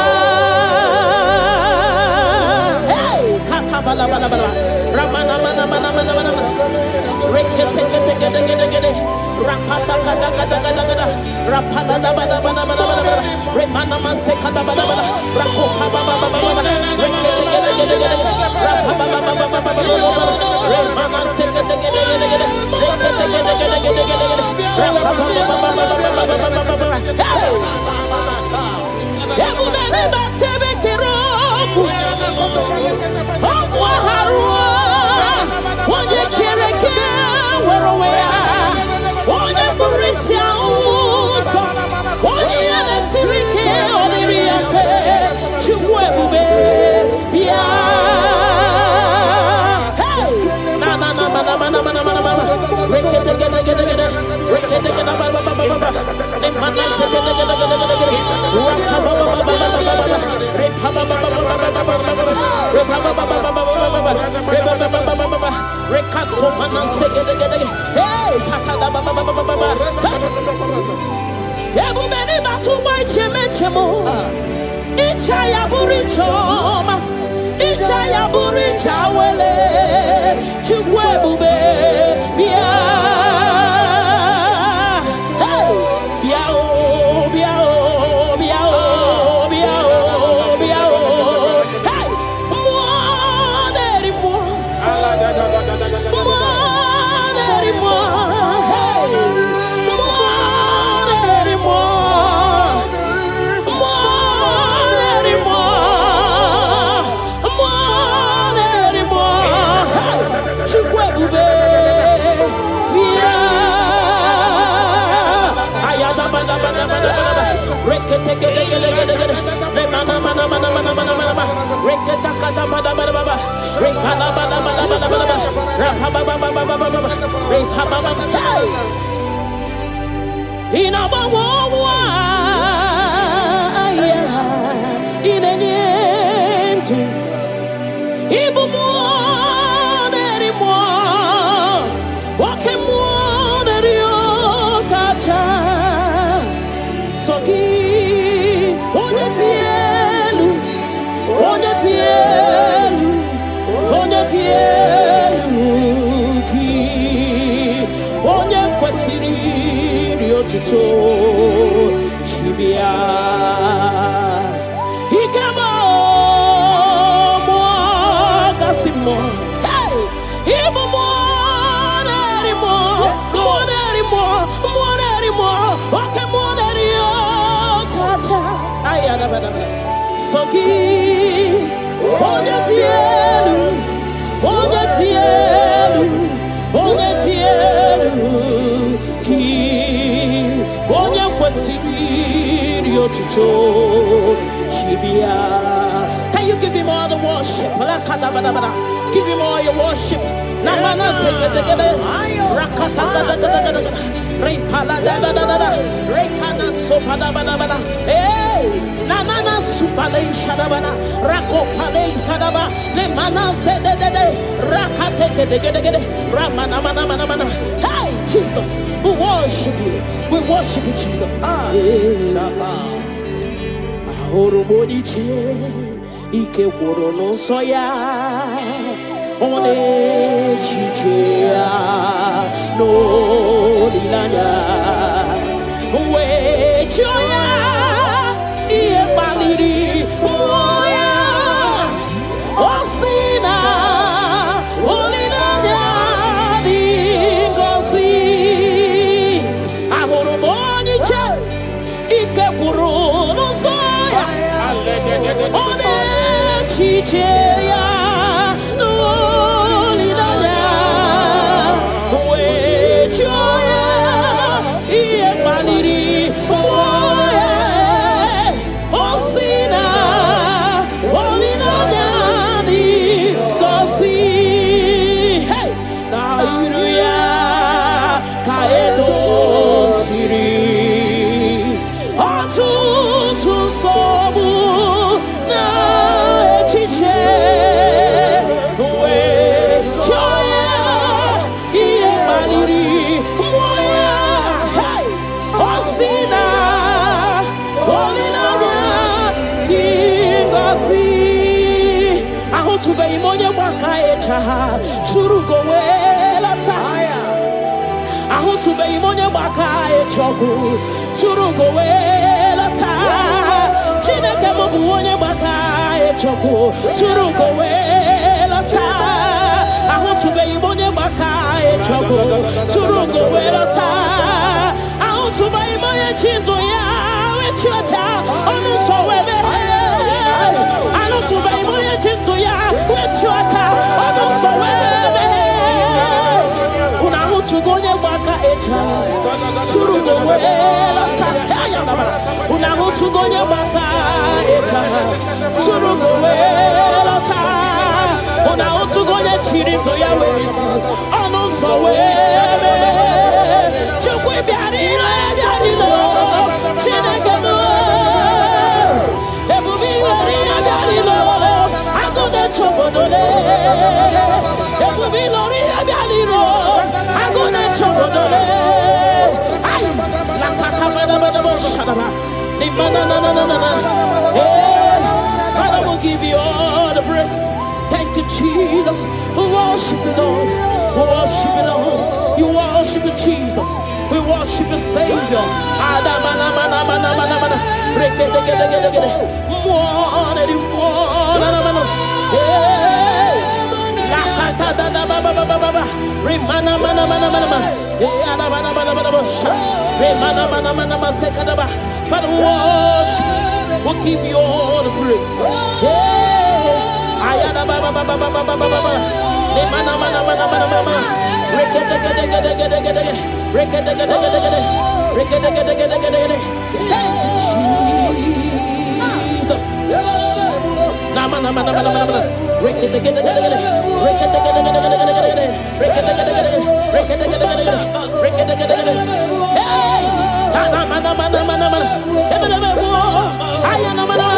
Ramana mana mana mana mana mana rekete kete kete kete kete rapata kata kata kata kata rapala da bana bana bana bana remana manse kata bana bana rakopa baba baba baba rekete kete kete kete rapapa baba baba baba remana se kete kete kete kete rekete kete kete kete kete rapapa baba baba baba baba hey ebu bene batebe kero Onye kereke where we are, Onye Morisia, Onye Nasirike, Odiria Fe, Chukwebube, Pia. Hey, na na na na na na na na na. Rekete gede gede gede, rekete gede ba ba ba ba ba. Ne mana se gede gede gede gede gede. Rapa ba ba ba ba ba ba ba. Repa ba ba ba ba ba ba ba. Repa ba ba ba ba ba ba ba. Repa ba ba ba ba ba. Rekako mana se gede gede. Hey, kaka da ba ba ba ba ba ba. Ebu beni batu boy cheme chemo. Icha ya buri choma. Icha ya buri chawele. Chukwebube bia. Hey, bia o bia o bia o bia o bia o. Hey, moi deri moi. Moi deri moi. Hey, moi deri moi. Moi deri moi. Moi deri moi. Hey, Chukwebube bia. Ayada bada bada bada bada. Rekete gede gede gede gede. Mana mana mana mana mana mana. Reketa kata bada bada bada. Rekala bada bada bada bada. Rapa baba baba baba baba. Repa baba. Hey. Ina bawa ya. Ina nyentu. Ibu mo neri mo. Wake mo neri o kacha. Soki onye tielu ki onye kwesiri riotuto chibia ikemo mo kasimo hey ibu mo neri mo oke mo neri o kacha ayada bada soki onye tielu ki onye kwesiri otuto chibia. Can you give Him all the worship? Give Him all your worship. Namana sekete rakata gada gada gada repala da da da da rekana sopa da bana bana hey nanana supale shadabana rako pale shadaba le mana se de rakate gede gede gede ramana mana mana mana. Hey Jesus, we worship you Jesus. Ahoro moniche ike woro no soya one chichia no lilanya we Joya, Ie Baliri, Moya, Osina, Olinanya, Dingosi, Ahoro Monie Ike Puru, no Soya, One Chicheya, no Olinanya, We Joya, Ie Baliri, Moya, Osina, Olinanya, Dingosi, hey, Nairia, Kaedo Siri, Otutu Sobu, Na Chiche, We Joya, Ie Baliri, Moya, hey, Osina, Olinanya, Dingosi. I want to be Monie Waka Echa, Surugo Welata. I want to be Monie Waka Echoku, Surugo Welata. Chineke Monie Waka Echoku, Surugo Welata. I want to be Monie Waka Echoku, Surugo Welata. I want to be Monie Chinto Ya, Wechacha, Onu Sowebe. I want to be Monie Chinto Ya, Wechacha, Onu Sowebe. Una hutu gonye baka echa, surugo welata. Una hutu gonye baka echa, surugo welata. Una hutu gonye chirito ya wezi, ono sowebe. Chukwi biarilo biarilo, chineke mo. Ebubi wariya biarilo, agode chobodole. Ebubi loriya biarilo. Father, we'll give you all the praise. Thank you, Jesus. We worship you, Lord. We worship you, Lord. You worship you, Jesus. We worship you, Savior. Remana mana mana mana mana. Remana mana mana mana sekadaba. Father, we worship. We'll give you all the praise. Ayana baba baba baba baba baba. Remana mana mana mana mana. Thank you, Jesus. Nama nama nama nama nama. Hey, nama nama nama nama. Hey, nama nama.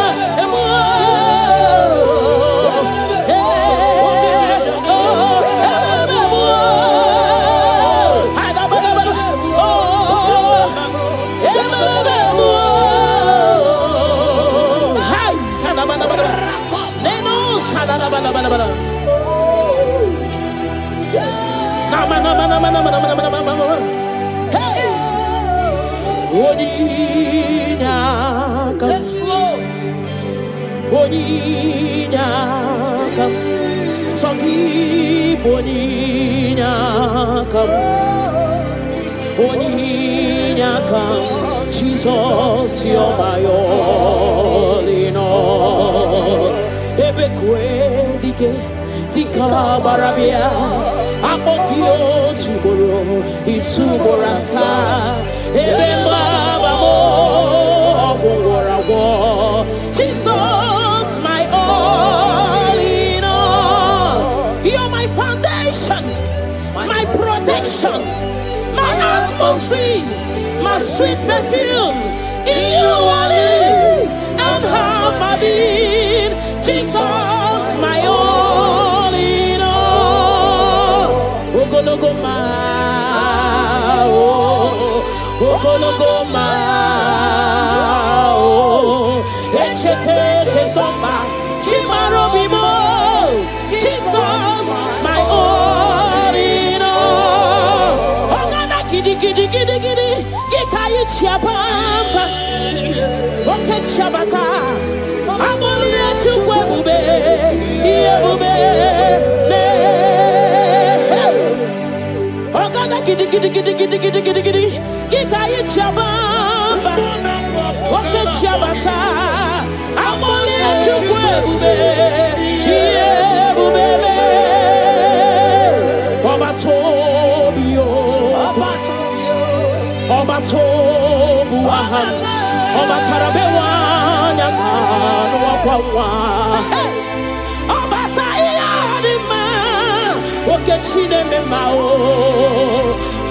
Hey, Oninyakam, Sogi Boninyakam, Oninyakam, Jesus, you're my all in all. Ebekwe dike, dika barabia, akokio chiboro, isuborasa, ebemba bamo, ogwarawo. Jesus, my all in all. You're my foundation, my protection, my atmosphere, my sweet perfume. In you I live and have my being. Jesus, my all in all. Lokogoma, Lokogoma, Echete somba, Chimarobimo. Jesus, my all in all. Ogana kidi kidi kidi kidi, kikayi Chiabamba, Rocket Shabata, Abolia Chukwe, Yabube, Ogana Giddy, Gikai Chabamba, Rocket Shabata, Abolia Chukwe, Yabube, Obatobio. Obatobu wahan, Obatarabewa nyakano wakwawa. Hey, Obatayadima, Okechine memao,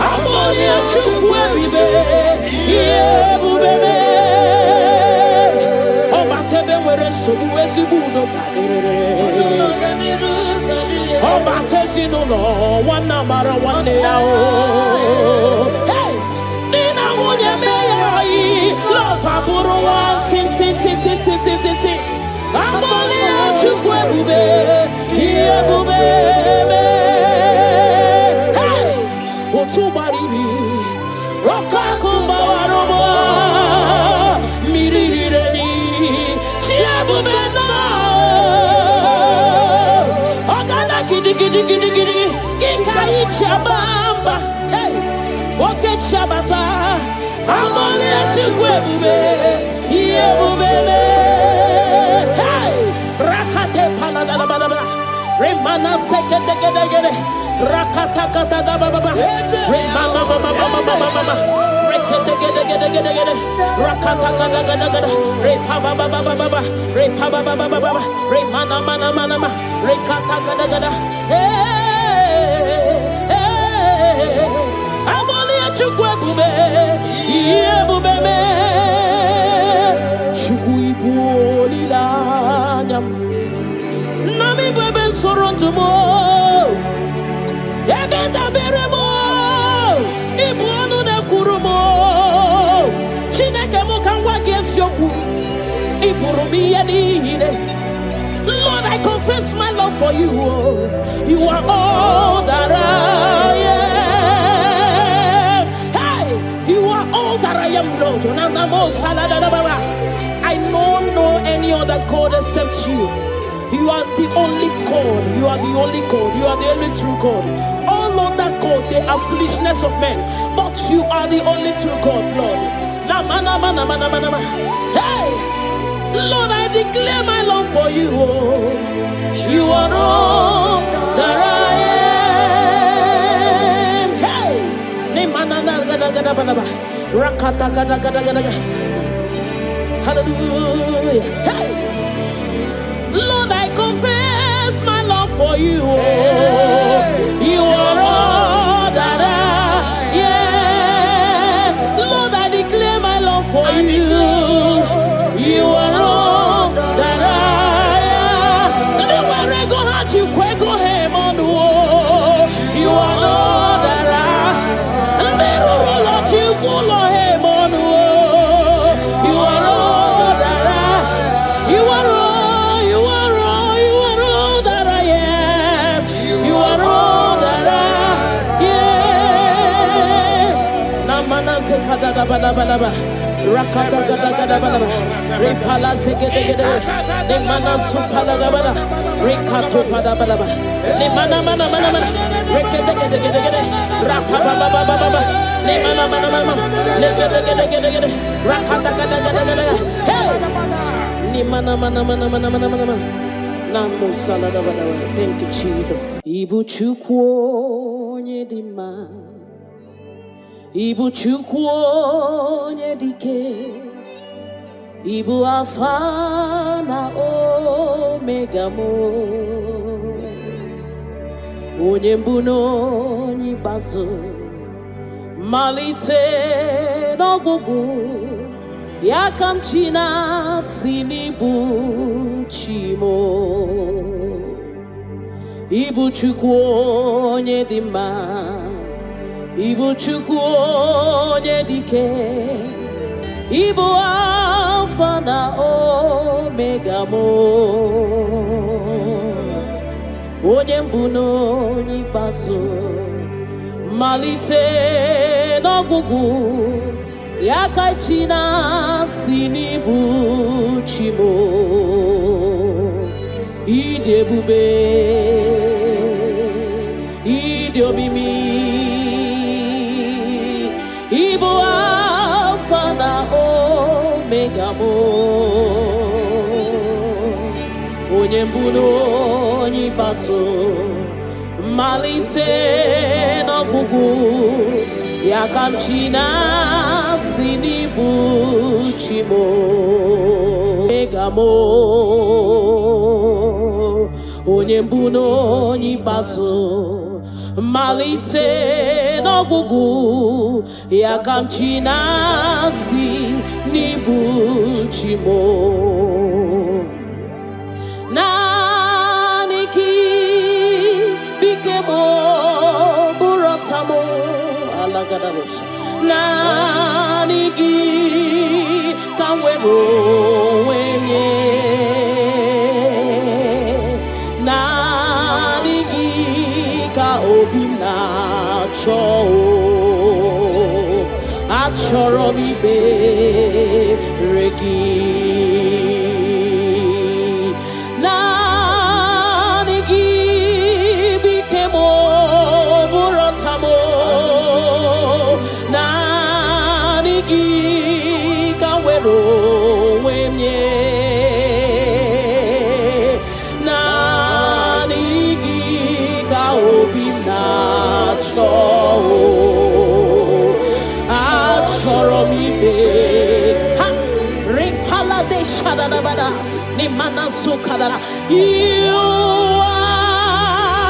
Amoli achukwe bibe, Yebubebe, Obatebe were sobu esibudo kadere. Obatesi no lo, wana mara wane yao. Hey. Love aburu one tin. Amoli achukwe bube, iye bube me. Hey, otubaribi, roka kumba warobo, mirireni, chiye bube no. Ogana gidi, gikai chabamba. Hey, oke chabata. Amoli achukwe bube, iye bube me. Hey, rakate palada la baba, remana sekete gede, rakata kata da baba, remana mama, rekete gede, rakata kata gada, repa baba, remana mana, rekata gada, hey, amoli achukwe bube. Iye bubeme Shukuipu lilanyam Nami beben sorontumo Ebenda beremo Ibu anu ne kurumo Chineke mukangwa gesyoku Ipurumi yenine Lord, I confess my love for you. You are all that I am. Hey, you are all that I am, Lord. I don't know any other God except you. You are the only God. You are the only God. You are the only true God. All other God, they are foolishness of men. But you are the only true God, Lord. Hey, Lord, I declare my love for you. You are all that I am. Hey, hallelujah. Hey, Lord, I confess my love for you. You are all that I am. Lord, I declare my love for you. You are all that I am. Never go hard, you kweko him on the wall. You are all that I am. Never roll out, you pull him on the wall. You are all that I am. You are all, you are all, you are all that I am. You are all that I am. Namana zekada da balaba. Rakata gada gada balaba, repala segede, the mana supala da bala, rekato pada balaba, the mana, rekete, rapaba, the mana, legede, rakata gada, hey, the mana, Namu salada balaba. Thank you, Jesus. Ibu chukwo nyedima. Ibu chukwu nyedike, Ibu Alpha na Omega mo, onye mbụ na onye ikpeazụ, malite n'ọgwụgwụ, ya ka m ji na-asị n'ịbụ chi mo. Ibu chukwu onye dị mma, Ibu chukwu onye dike, Ibu Alpha na Omega mo, onye mbụ na onye ikpeazụ, malite n'ọgwụgwụ, Yakachina sinibu chimo idebube idiomimi ibo alpha na omega mo onyembuno onyibaso malite no gugu yakamchina sinibu chimo megamo onyembuno onyibaso malite no gugu yakamchina sinibu chimo naniki bikemo burotamo alagadabosha nanigi kanwero wenye nanigi ka obina cho achoro bibe regi nanigi bikemo burotamo nanigi kanwero wenye nanigi ka obina cho achoro mibe ha repala de shadadabada ni manasu kadara you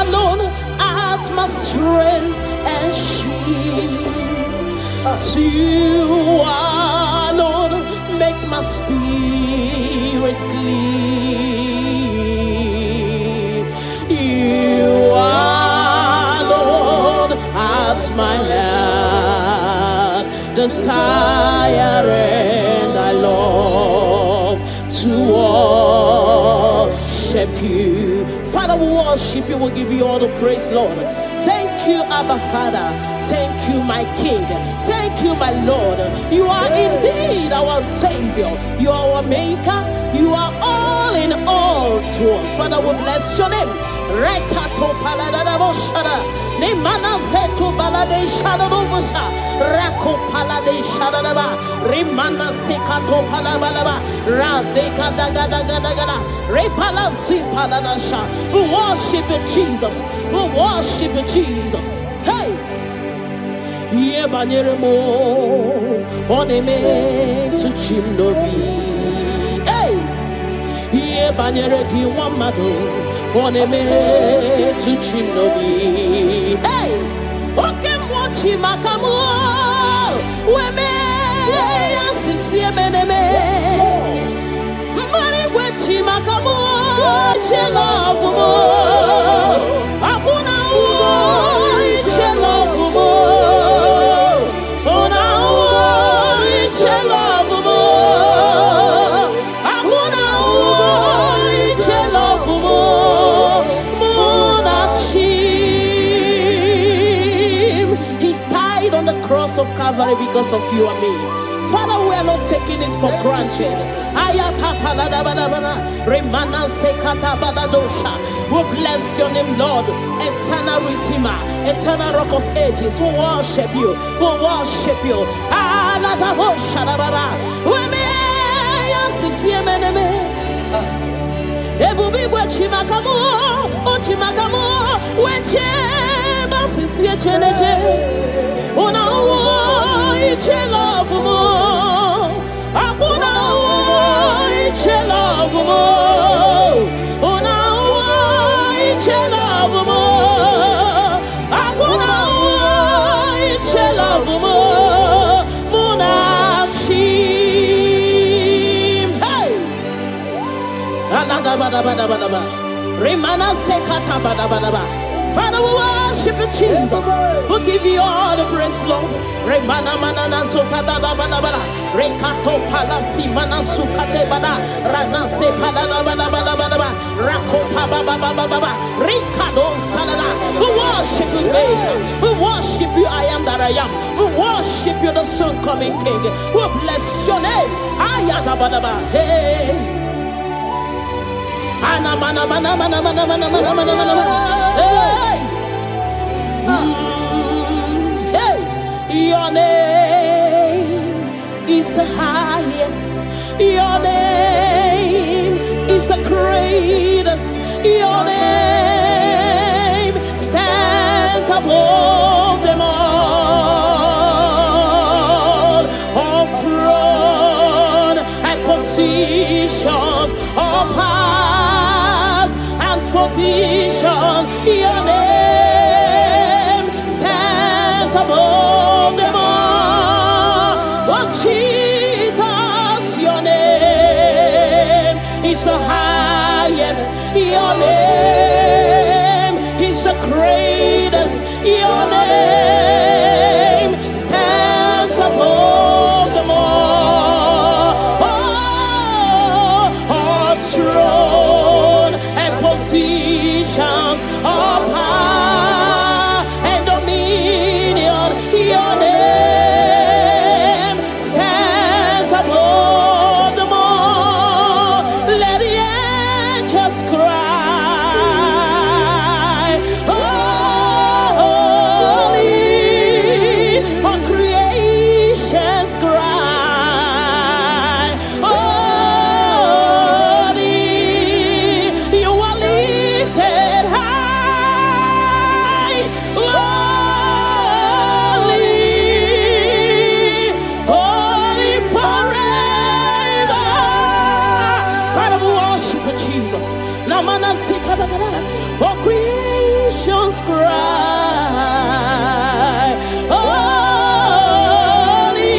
alone at my strength and shield. You alone make my spirit clean. You alone at my heart desire, and I love to worship you. Father, we worship you. We'll give you all the praise, Lord. Thank you, Abba Father. Thank you, my King. Thank you, my Lord. You are indeed our Savior. You are our Maker. You are all in all to us. Father, we bless your name. Rekato paladadaboshara. Nemana zetu balade shadadobosha. Rako palade shadadaba. Rimana sekato palabalaba. Radeka dagadagada. Repala zipaladasha. We worship you, Jesus. We worship you, Jesus. Hey! Ye banyeremo oneme to chimnobi. Hey! Ye banyere ki wamado oneme to chimnobi. Hey! Oke mochi makamu weme asisi meneme. Mbari wechi makamu chelofumo. Akuna chelofumo. Cross of Calvary because of you and me. Father, we are not taking it for granted. We bless your name, Lord. Eternal Redeemer, eternal Rock of Ages. We worship you. We worship you. Una iche love mo, akuna iche love mo. Una iche love mo, akuna iche love mo. Muna chim, hey. Alada bada bada bada ba, remana sekata bada bada ba. Father, we worship you, Jesus. We give you all the praise, Lord. Remana manana sokata da bana bana. Rekato palasi mana sukate bana. Rana se bana bana bana bana. Rako pa ba ba ba ba ba. Rikado salada. We worship you, Maker. We worship worship you, I am that I am. We worship you, the soon coming King. We bless your name. Ayatabadaba. Hey. Ana mana mana mana mana mana mana mana mana. Hey. Hey. Your name is the highest. Your name is the greatest. Your name stands above them all. All throne and positions, all powers and provision. Your name stands above them all. Oh Jesus, your name is the highest. Your name is the greatest. Your name stands above them all. Oh, all throne and positions, all power and dominion. Your name stands above them all. Let the angels cry, holy, all creations cry, holy, you are lifted high, holy, holy forever. Father, we worship you, Jesus. Namana Sikadagada, all creations cry, holy,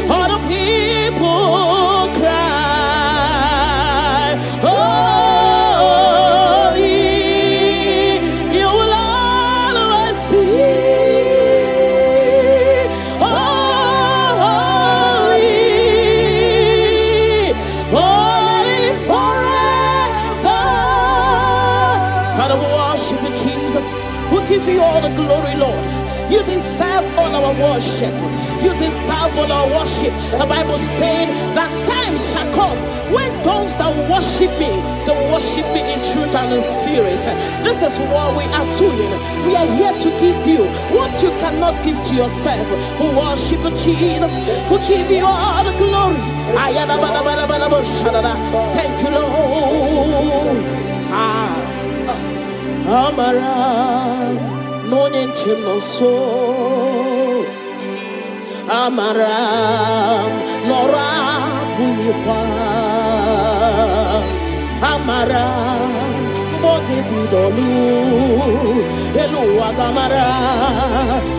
all the people cry, holy, you will always be holy, holy forever. Father, we worship you, Jesus. We give you all the glory, Lord. You deserve all our worship. You deserve all our worship. The Bible said that time shall come when those that worship me, they worship me in truth and in spirit. This is what we are doing. We are here to give you what you cannot give to yourself. We worship you, Jesus. We give you all the glory. Thank you, Lord. Amara, no nyenchino so. Amara, nora puipa. Amara, bote bidolu. Hello, agamara,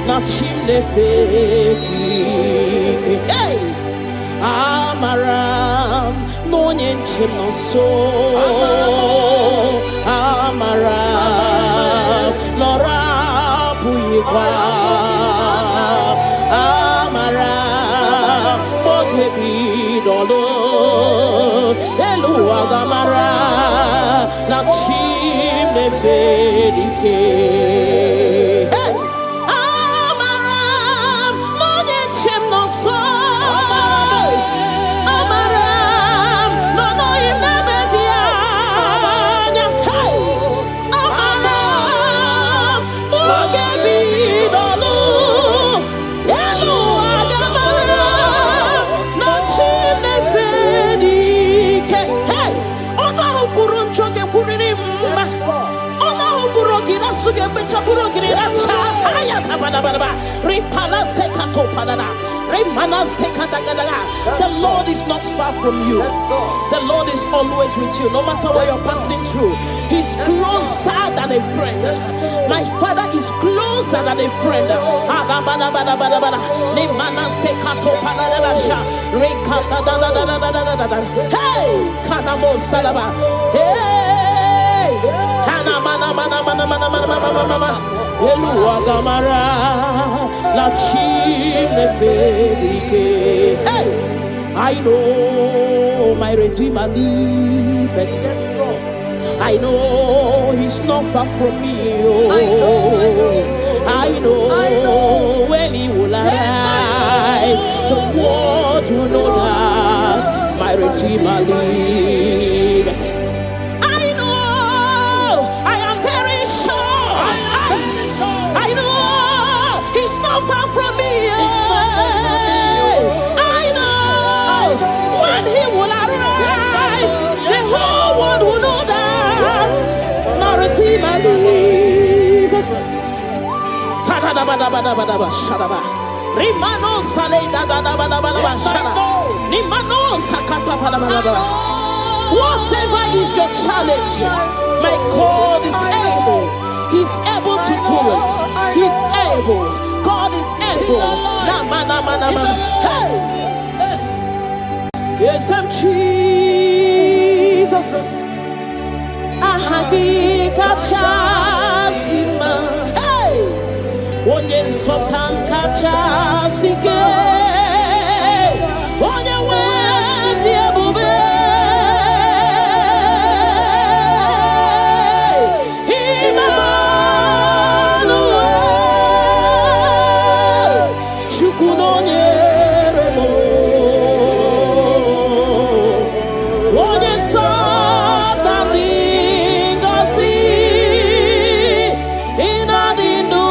na chimne feti. Hey, Amara, no nyenchino so. Amara, nora puipa. Amara, bote bidolu. Hello, agamara, na chimne fedike. Hey, Amara, no nyenchino so. Amara, no imemedia. Hey, Amara, bote bidolu. Hello, agamara, na chimne fedike. Hey, ona hukurun choke kuririmba. Ona hukurogira suge becha burogira cha. Haya tabana ripala sekato padana. Remana sekatagadaga. The Lord is not far from you. The Lord is always with you, no matter what you're passing through. He's closer than a friend. My Father is closer than a friend. Remana sekato padana sha. Rekata da da da da da da da. Hey, kanamo salaba. Hey, kana mana mana mana mana mana mana mana. Elua gamara, la chimne fedike. Hey, I know my Redeemer liveth. I know He's not far from me. Oh, I know when he will arise, the world will know that my Redeemer lives. I know, I am very sure. I know he's not far from me. I know when he will arise, the whole world will know that my Redeemer lives. Rimano sale da da da da da da shara. Nimano sakata pa da da da. Whatever is your challenge, my God is able. He's able to do it. He's able. God is able. Na mana mana mana. Hey. Yes, I'm Jesus. Ahadi kachasima. Hey. Onye softan kachasike. Onye wendi ebube. Emmanuel. Chukunonye remo. Onye softan dingosi. Inadindu.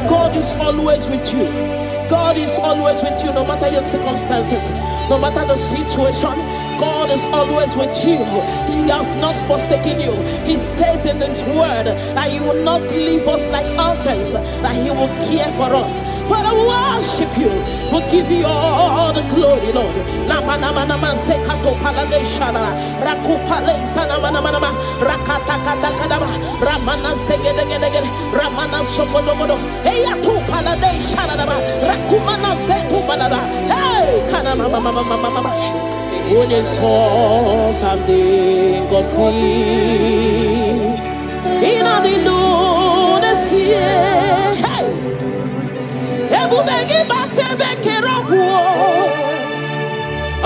God is always with you. God is always with you, no matter your circumstances, no matter the situation. God is always with you. He has not forsaken you. He says in His word that He will not leave us like orphans, that He will care for us. Father, we worship you. We'll give you all the glory, Lord. Onye something go see ina dindu nesie hey ebu begi batebe kerobu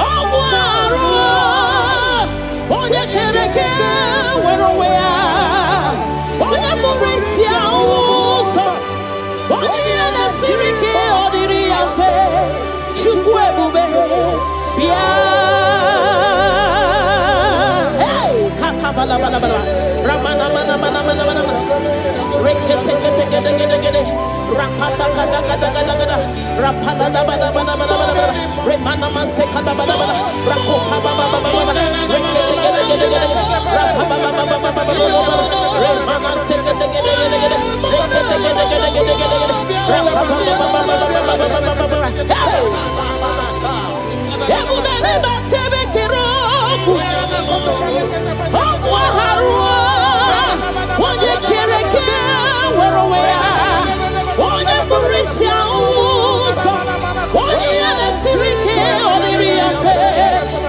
ogwaro onye kereke werowe ya onye murisia uso onye na sirike odiri afe chukwu ebube bia bala bala bala ramana mana mana mana mana rekete kete kete kete kete rapata kata kata kata kata rapala da bala bala bala bala remana mase kata bala bala rakopa baba baba baba rekete kete kete kete rapa baba baba baba baba remana se kete kete kete kete rekete kete kete kete kete rapa baba baba baba baba baba hey ebu dane batebe kero onye kereke werowe ya onye burisia uso onye na-esirike oliri afe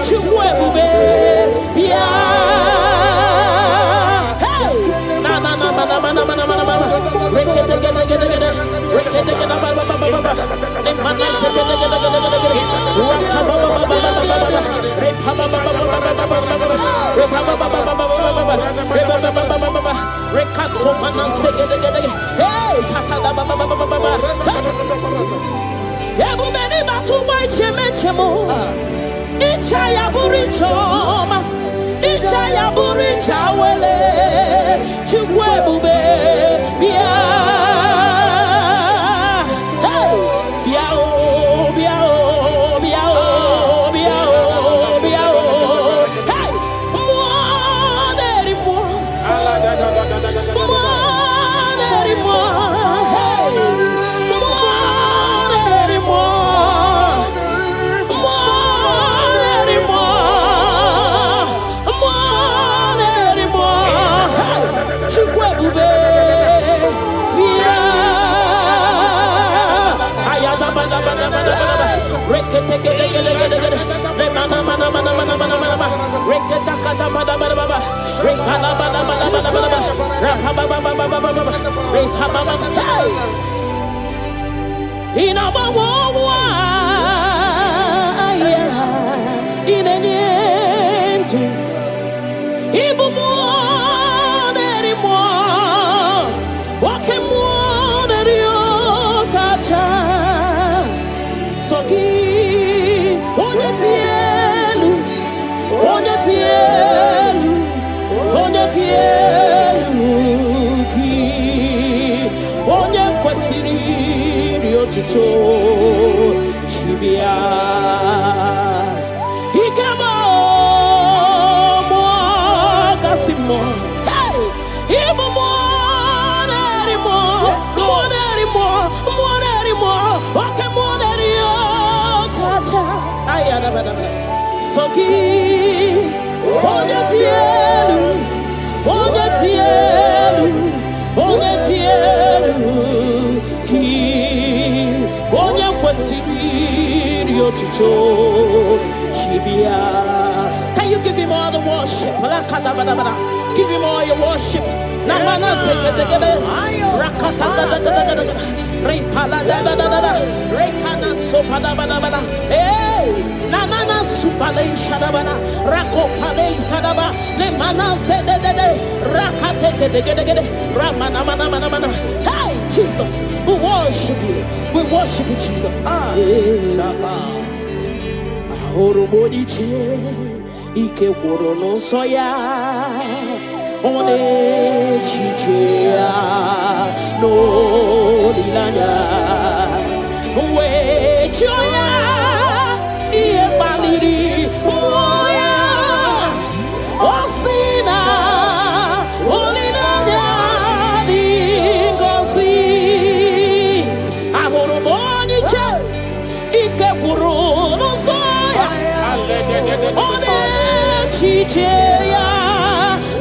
chukwu ebube bịa hey na na na mana mana mana mana mana rekete gede gede gede rekete gede baba baba baba ne mana se gede gede gede gede rapa baba baba baba Can you give him all the worship? Give him all your worship. Hey, Jesus, we worship you. We worship you, Jesus. Ahoromoniche ike kworo n'nsọ ya ọ na-echiche ya n'olileanya wee chụọ ya ihe kpaliri mmụọ ya ọ sị na olileanya dị ngọzi. Ahoromoniche ike kworo n'nsọ on echiche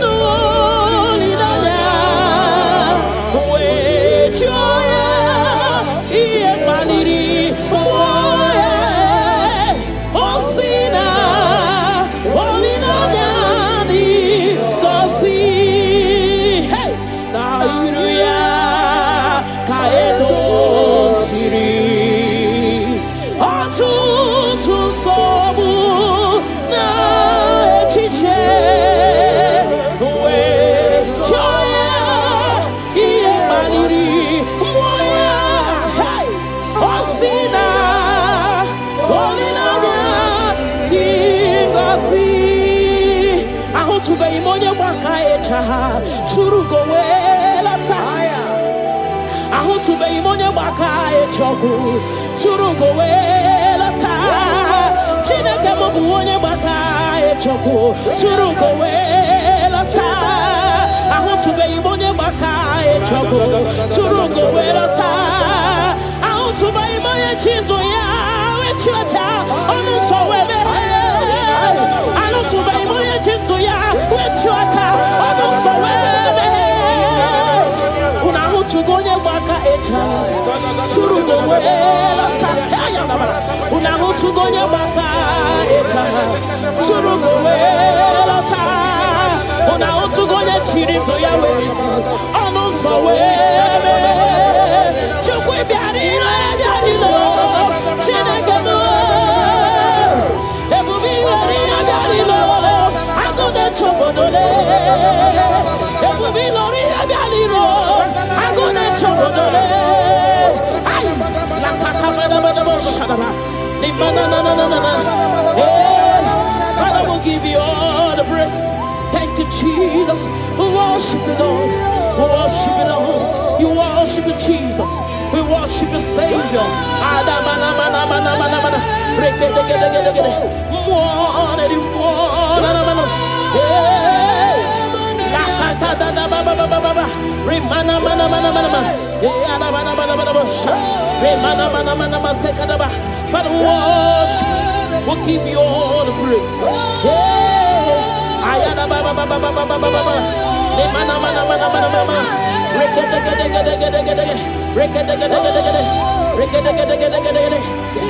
n'olileanya wee chụọ ya ihe kpaliri mmụọ ya ọ sị na olileanya dị ngọzi. Na iru ya ka edosiri ọtụtụ nsogbu na echiche wee chọọ ya ihe kpaliri mmụọ ya ọ sị na olileanya dị ngọzi. Ahụtụbeghị m onye gbaka ịcha ha tụrụ ugo wee lọta. Ahụtụbeghị m onye gbaka ịcha ọgụ tụrụ ugo wee lọta. Chineke m bụ onye gbaka ịchọkụ tụrụ ugo wee lọta. Ahụtụbeghị m onye gbaka ịchọkụ tụrụ ugo wee lọta. Ahụtụbeghị m onye chi ndụ ya wee chi ọcha ọnụ nsọ wee meghee. Ahụtụbeghị m onye chi ndụ ya wee chi ọcha ọnụ nsọ wee meghee. Unu ahụtụgo onye gbaka ịcha tụrụ ugo wee lọta. Unu ahụtụgo onye gbaka ịcha tụrụ ugo wee lọta. Unu ahụtụgo onye chiri ndụ ya wee isi ọnụ nsọ wee mee. Chukwu bịara ire bịara ilo Chineke m ebube iwere ya bịara ilo agụ na-eche obodo le. Ebube ilori ya bịara ilo agụ na-eche obodo le. Father, we'll give you all the praise. Thank you, Jesus. We worship you, Lord. We worship you, Lord. You worship you, Jesus. We worship you, Savior. Father, we worship. We'll give you all the praise.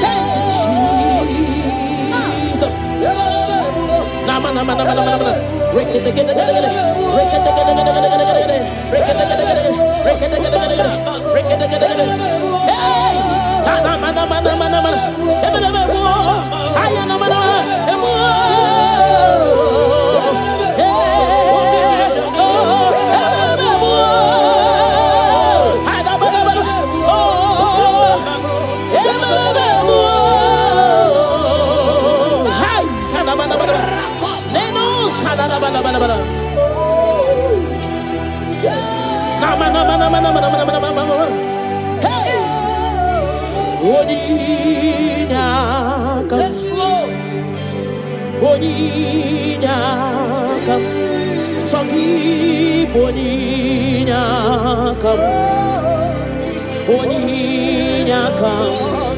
Thank you, Jesus.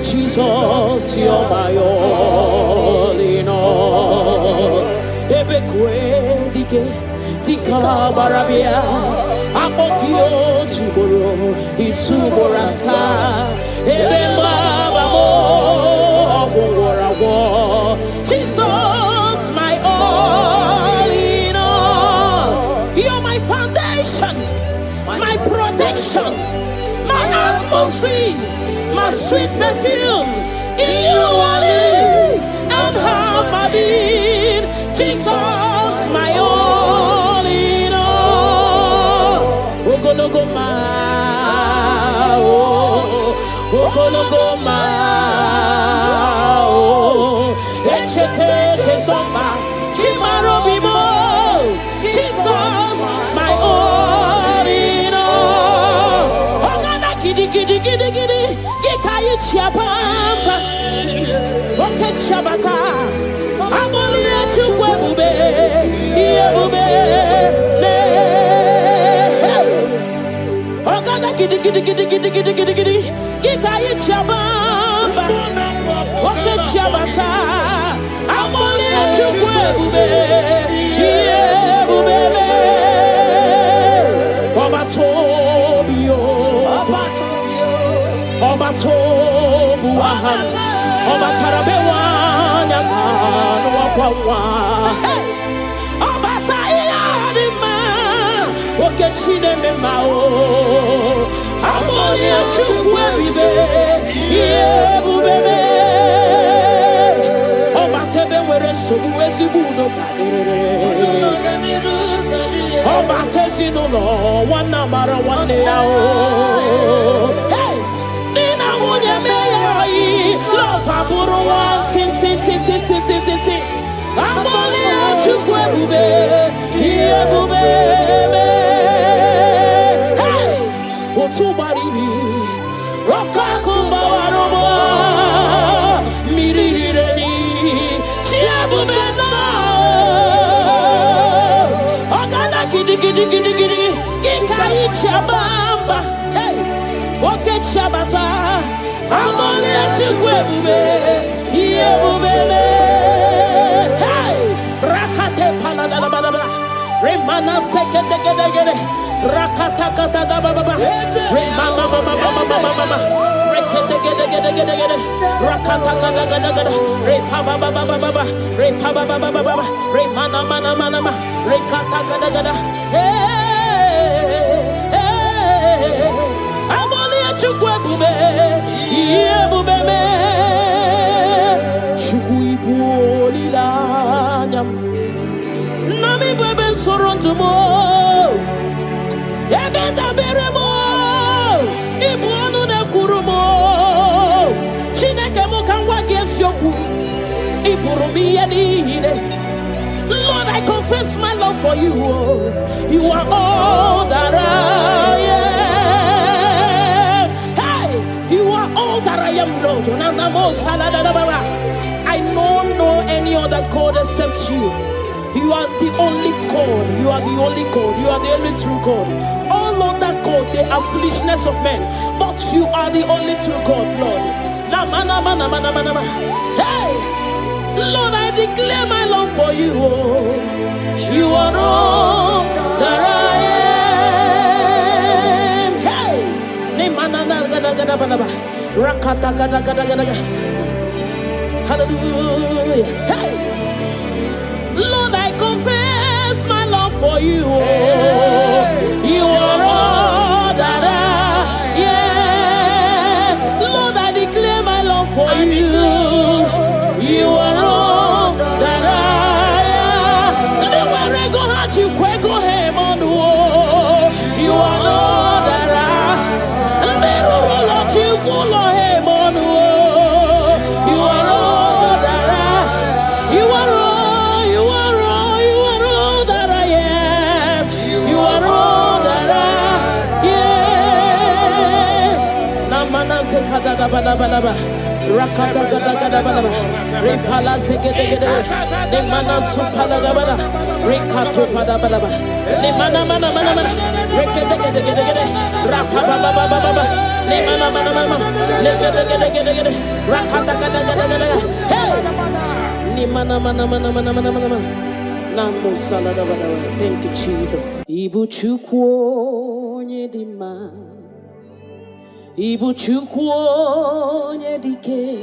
Jesus, you're my all in all. Ebekwe dika barabia akokio chiboro isuborasa ebemba babo ogworawo. Jesus, my all in all. You're my foundation, my protection, my atmosphere, my sweet perfume. In you I live and have my being. Jesus, my all in all. Lokogoma, oh, Lokogoma, oh, Echete Chesomba, Chimarobimo. Jesus, my all in all. Ogana gidi gidi gidi gidi, Gikayi Chiabamba, Oke Chabata, Abolia Chukwe Yebube, Ogana gidi gidi gidi gidi gidi gidi gidi, Gikayi Chiabamba, Oke Chabata, Abolia Chukwe Yebube, Obatobio, Obatobu Wahan, Obatarabewa Yakan Wakwa, Obatayadima, Okechine Memao, Amolia Chukwebibe, Yebube, Obatebe were Subuesibuno Obatesino, one number one day. Hey! Nina Munya May, love Aburo, tin. Amolia Chukwe, Yebube. Hey! Otubari, Rokakumba Waroba, Mirireni, Chiabubena. Ogana gidi Gikai Chabamba. Hey! Oke Chabata, Amolia Chukwe, Yebube. Hey! Rakate Paladababa, Remana Sekete, Rakata Baba, Remana Mama, Rekete, Rakata, Repaba, Remana, Rekata, hey, Amolia Chukwe, Yebube, Chukui Lanyam. Nami beben soronto mo, ebenda beremo, ibuonu ne kurumo, chineke mo kangwa gesyoku, iburumi yedine. Lord, I confess my love for you. You are all that I am. Hey, you are all that I am, Lord. I don't know any other God except you. You are the only God. You are the only God. You are the only true God. All other God, they are foolishness of men. But you are the only true God, Lord. Hey, Lord, I declare my love for you. You are all that I am. Hey, hallelujah. Hey, Lord, for you. Oh, you are all that I, yeah. Lord, I declare my love for you. You are all that I, the where I go at you, quack him on the wall. You are all that I, and they roll at you, pull him on the wall. You are all that I, you are all, you are all, you are all that I am. You are all that I, yeah. Namana sekada da balabalaba. Rakata gada gada balaba, repala segedegede, the mana supala gabada, rekato pada balaba, the mana mana mana mana, rekedegedegede, rapababa baba, the mana mana mana, legedegedegede, rakata gada gada gada, hey, the mana mana mana mana mana mana, namu salada balaba. Thank you, Jesus. Ibu chukwo nyedima. Ibu chukwu onye dike,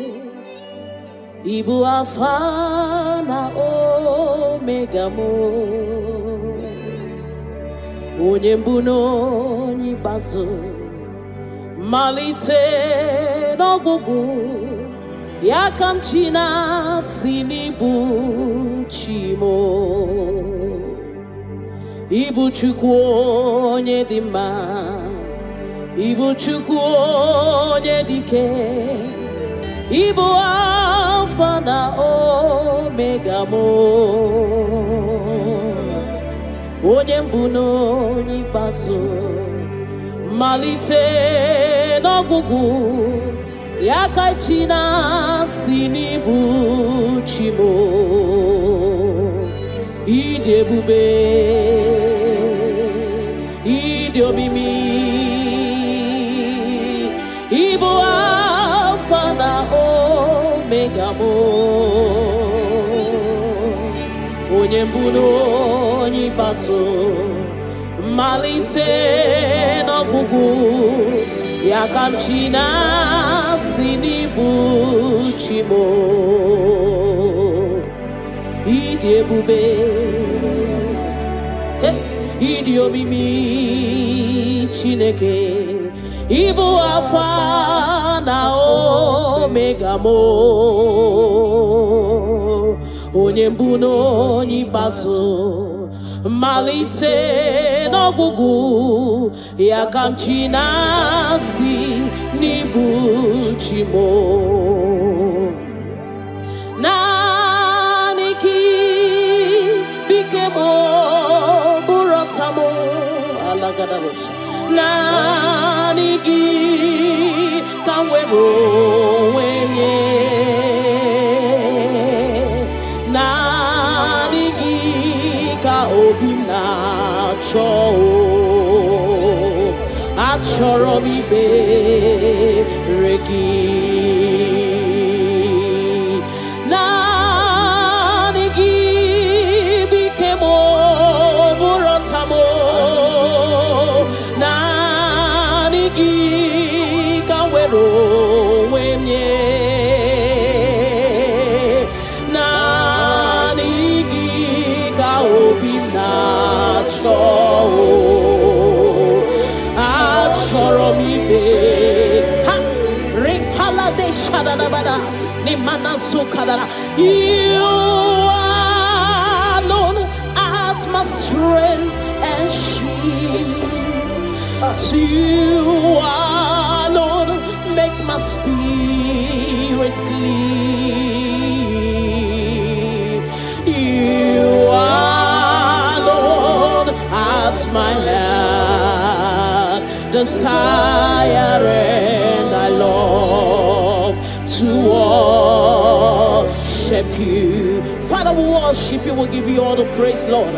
Ibu Alpha na Omega mo, onye mbụ na onye ikpeazụ, malite n'ọgwụgwụ, ya ka m ji na-asị n'ibu chi mo. Ibu chukwu onye dị mma, Ibu chukwu onye dike, Ibu Alpha na Omega mo, onye mbụ na onye ikpeazụ, malite n'ọgwụgwụ, ya ka chi na-asị n'ibu chi mo. Ịdị ebube, ịdị omimi, Ibu Alpha na Omega mo, onye mbụ na onye ikpeazụ, malite n'ọgwụgwụ, ya ka m ji na-asị n'ibu chi mo. Ịdị ebube, ịdị omimi Chineke, Ibu Alpha na Omega mo, onye mbụ na onye ikpeazụ, malite n'ọgwụgwụ, ya ka m ji na-asị n'ibu chi mo. Naanị gị bike mo, bụrụ ọta mo, alagadabosha. Naanị gị ka m were onwe m nye, naanị gị ka obi m na-achọ, achọrọ m ikpere gị. Naanị gị bike m, bụrụ ọta m, naanị gị ka m were onwe m nye, naanị gị ka obi m na-achọ, achọrọ m ibe ha ripala de shadadabada ni mana sukadara. You alone art my strength and shield. You alone make my spirit clean. You alone at my heart desire, and I love to worship you. Father, we worship you, we'll give you all the praise, Lord.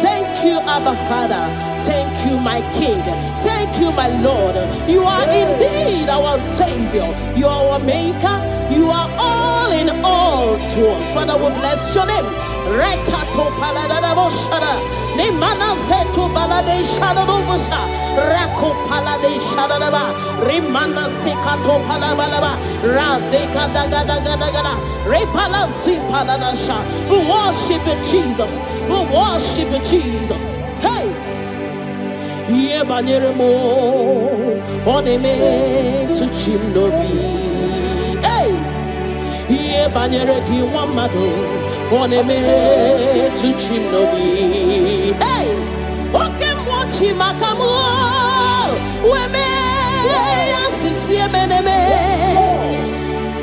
Thank you, Abba Father. Thank you, my King. Thank you, my Lord. You are indeed our Savior. You are our Maker. You are all in all to us. Father, we bless your name. Rekato palada boshara. Nimana zetu balade shada busha. Rako palade shada ba. Rimana sekato palabalaba. Radeka daga daga daga. Repala zipalada sha. We worship Jesus. We worship Jesus. Hey. Ye banyeremo oneme to chimnobi. Hey. Ye banyere ki wamado oneme to chimnobi. Hey. Okay, mochi makamu. Weme asisi meneme.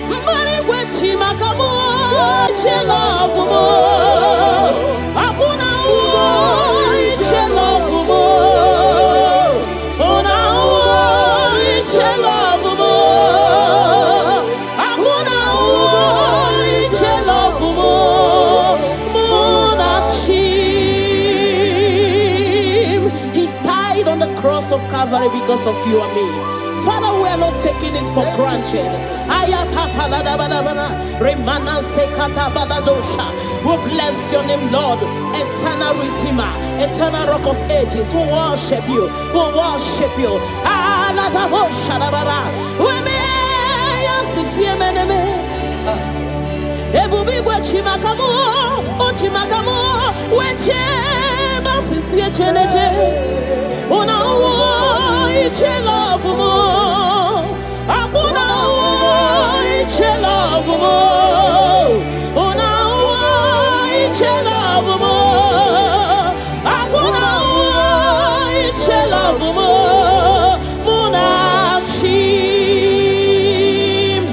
Mbari wechi makamu. Love mo. Akuna wo love mo. Ona wo love mo. Akuna wo love mo. Monachim. He died on the cross of Calvary because of you and me. Father, we are not taking it for granted. We bless your name, Lord. Eternal Redeemer, eternal Rock of Ages. We worship you. We worship you. Love more. Akuna love more. Ona love more. Akuna love more. Monachim.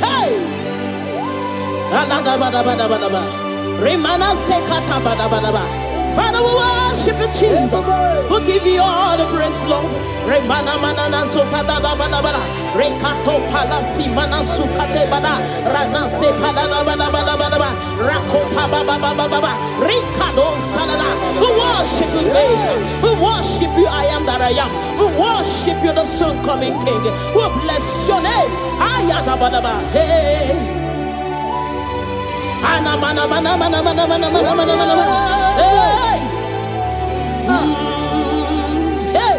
Hey. Remana sekata badabadaba. Father, we worship you, Jesus. We give you all the praise, Lord. Remana manana zokata da bana bana. Rekato palasi mana sukate bana. Rana se palana bana bana bana bana. Rako pa ba ba ba ba ba ba. Rikado salada. We worship you, Maker. We worship you, I am that I am. We worship you, the soon coming King. We bless your name. Ayata bana bana. Hey. Ana mana mana mana mana mana mana mana mana. Hey. Hey.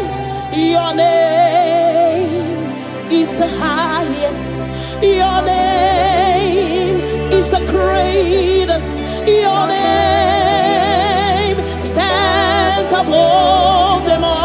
Your name is the highest. Your name is the greatest. Your name stands above them all.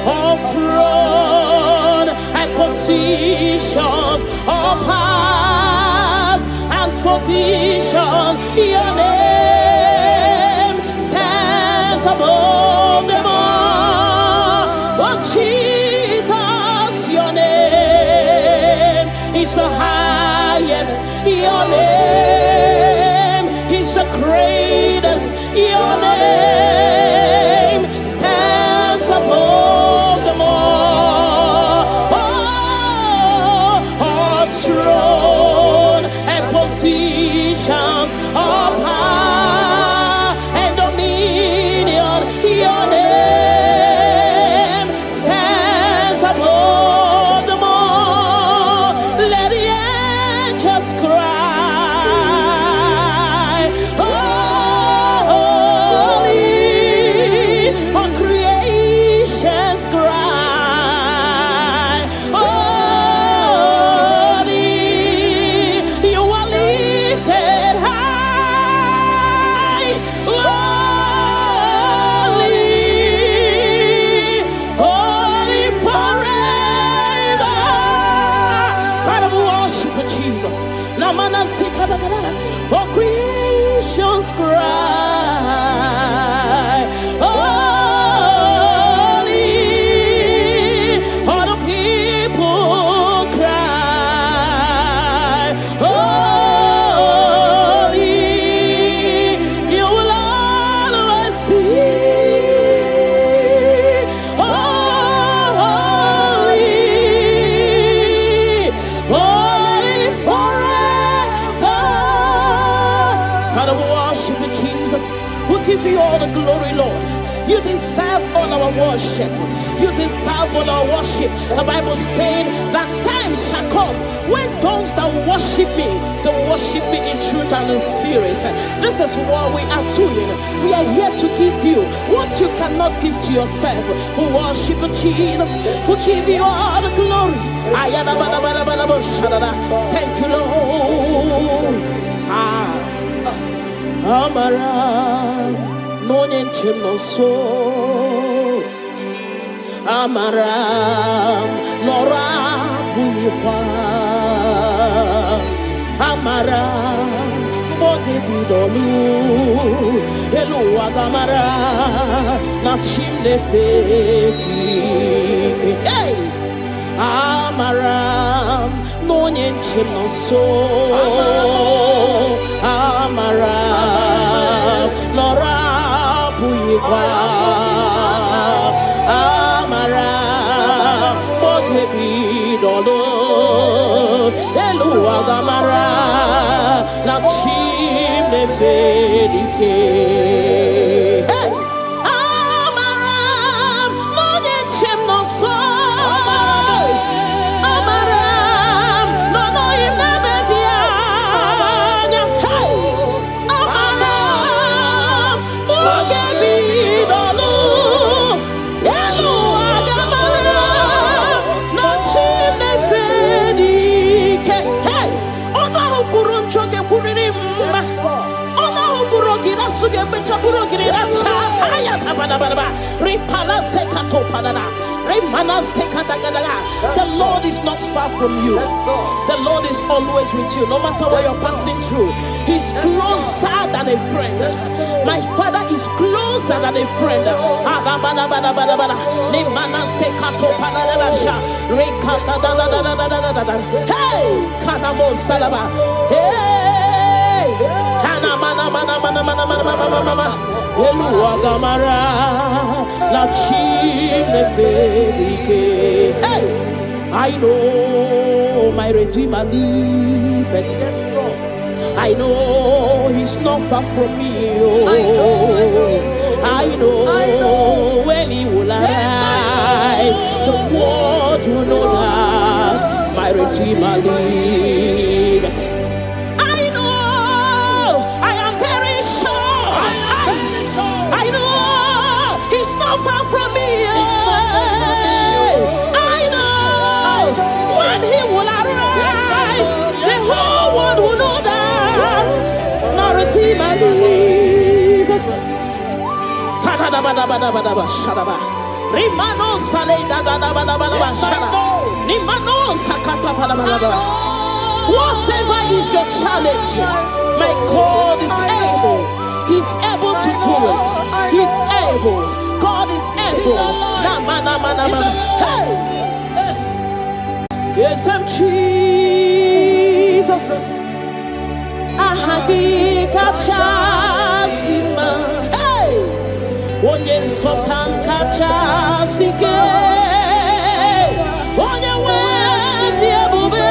All throne and positions, all powers and provision. Your name stands above them all. Oh Jesus, your name is the highest. Your name is the greatest. Your name stands above them all. Oh, all throne and positions, all power and dominion. Your name stands above them all. Let the angels cry, holy, all creations cry, holy, you are lifted high, holy, holy forever. Father, we worship you, Jesus. Namana zikadagada. All creations cry, holy, all the people cry, holy, you will always be holy, holy forever. Father, we worship you, Jesus. Jesus. We give you all the glory, Lord. You deserve all our worship. You deserve all our worship. The Bible saying that time shall come when those that worship me, they worship me in truth and in spirit. This is what we are doing. We are here to give you what you cannot give to yourself. We worship Jesus. We give you all the glory. Thank you, Lord. Amara, no no so. Amara, Nora Puipa. Amara, Bote Pidolu. Hello, Agamara, Nachinde Feti. Hey, Amara, no no so. Amara, Nora Puipa. Amara, Botebi Dolo, Elu Agamara, Nachim de Fedike. Hey, Amara, Monie no so. Amara, no inemedia. Hey, Amara, Botebi Dolo. The Lord is not far from you. The Lord is always with you, no matter what you're passing through. He's closer than a friend. My Father is closer than a friend. Hey, Kanamo Salaba. Hey, Eluagamara, la chimne fedike. Hey, I know my Redeemer liveth. I know He's not far from me. Oh, I know when He will arise, the world will know that my Redeemer liveth. Far from me, I know when He will arise, the whole world will know that my Redeemer liveth. Whatever is your challenge, my God is able. He's able to do it. He's able. God is able. Hey! Yes, I'm Jesus. Ahagi kachasima. Hey! Onye softan kachasike. Onye wendi ebube.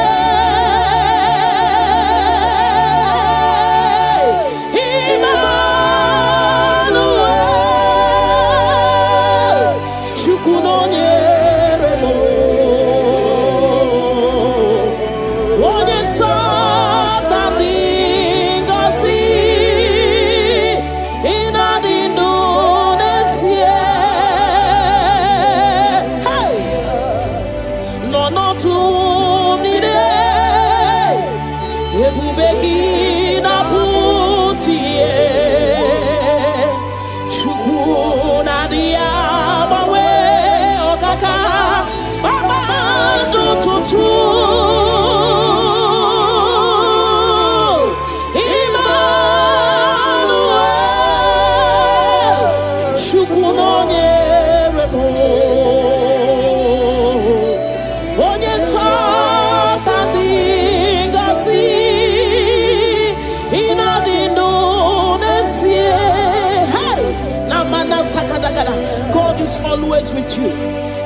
God is always with you.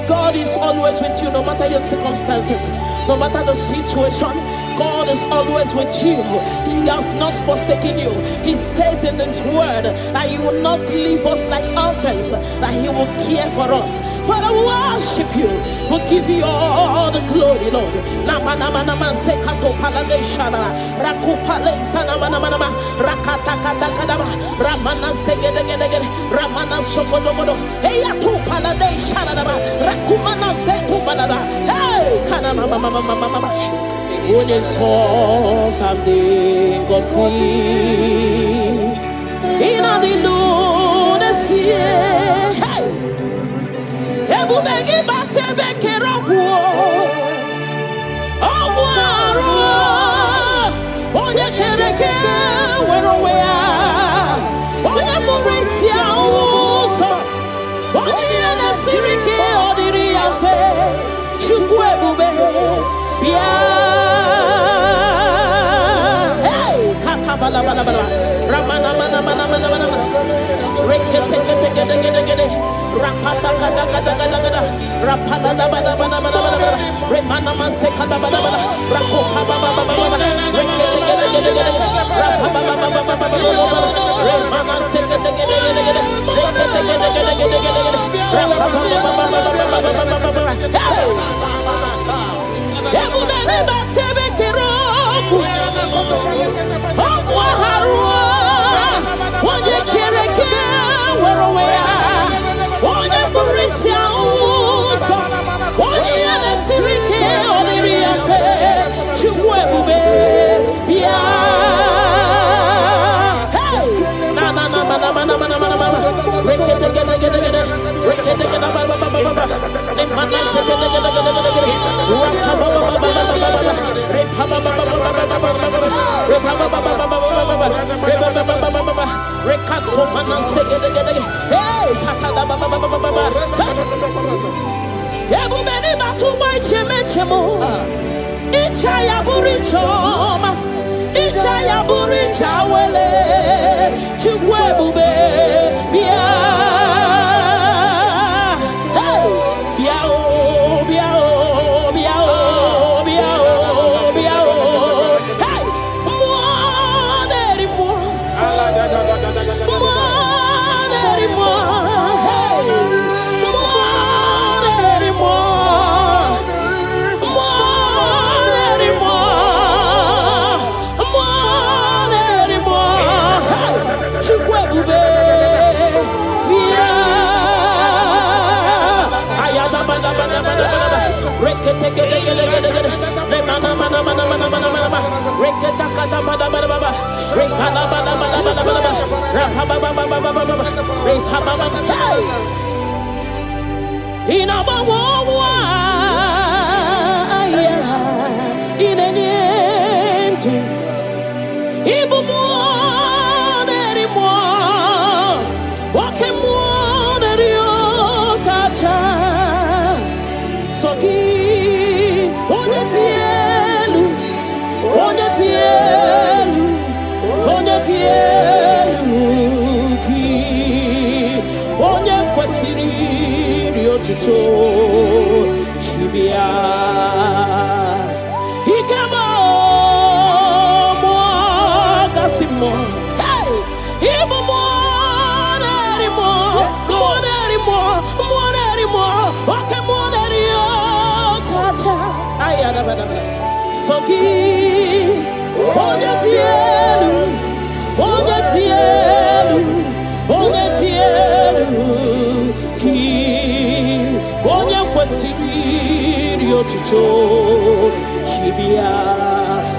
God is always with you, no matter your circumstances, no matter the situation. God is always with you. He has not forsaken you. He says in His word that He will not leave us like orphans, that He will care for us. Father, we worship you. We'll give you all the glory, Lord. Ramana segedegedegede, Ramana sokodogodo, Eyatu palade shaladaba, Rakumana setu balada, hey, Kanama mama. When it's all time they go see, in a lunas here, hey, Ebu begi bate beke rapu, Obuaro, Onya kereke, where we are, Onya Morisia, Onya na sirike, Odiria fe, Chukwebu Bia. Ramana mana rekete rapata kada rapala da bana remana masekata bana rakopa baba rekete rapapa remana sekete rapapa ebu bene batebe kero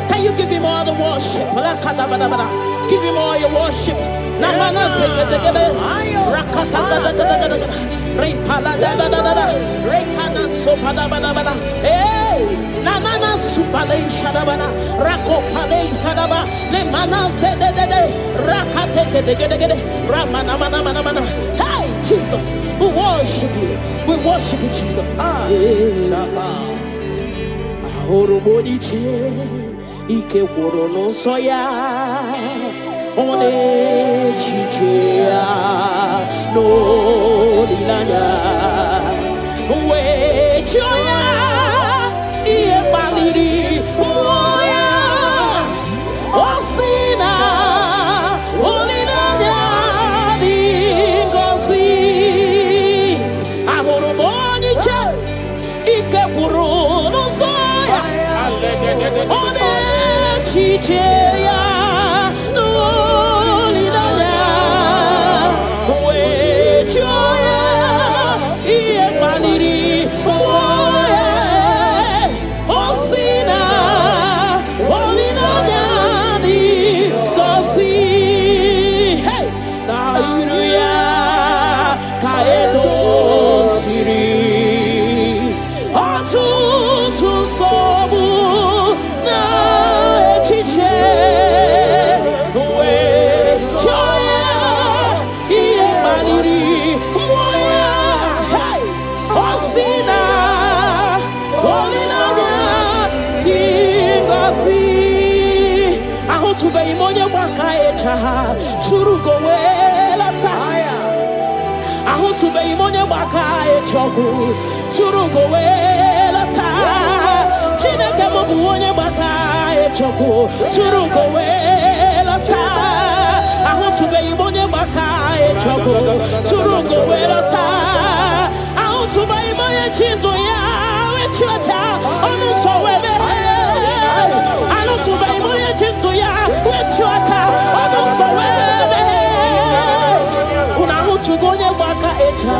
Can you give Him all the worship? Give Him all your worship. Namana sekete rakata repala da rekana sopada bana hey nanana supale shadabana rakopale shadaba le mana zede rakate de ramana mana hey Jesus, we worship you Jesus. Monie ike woro no soya one chichia no linanya we echoku turugo welata Chineke mobu onye baka echoku turugo welata ahutube ibonye baka echoku turugo welata ahutube ibonye chinto ya wechuacha onu sowebe ahutube ibonye chinto ya wechuacha onu sowebe Unahutugonye baka echa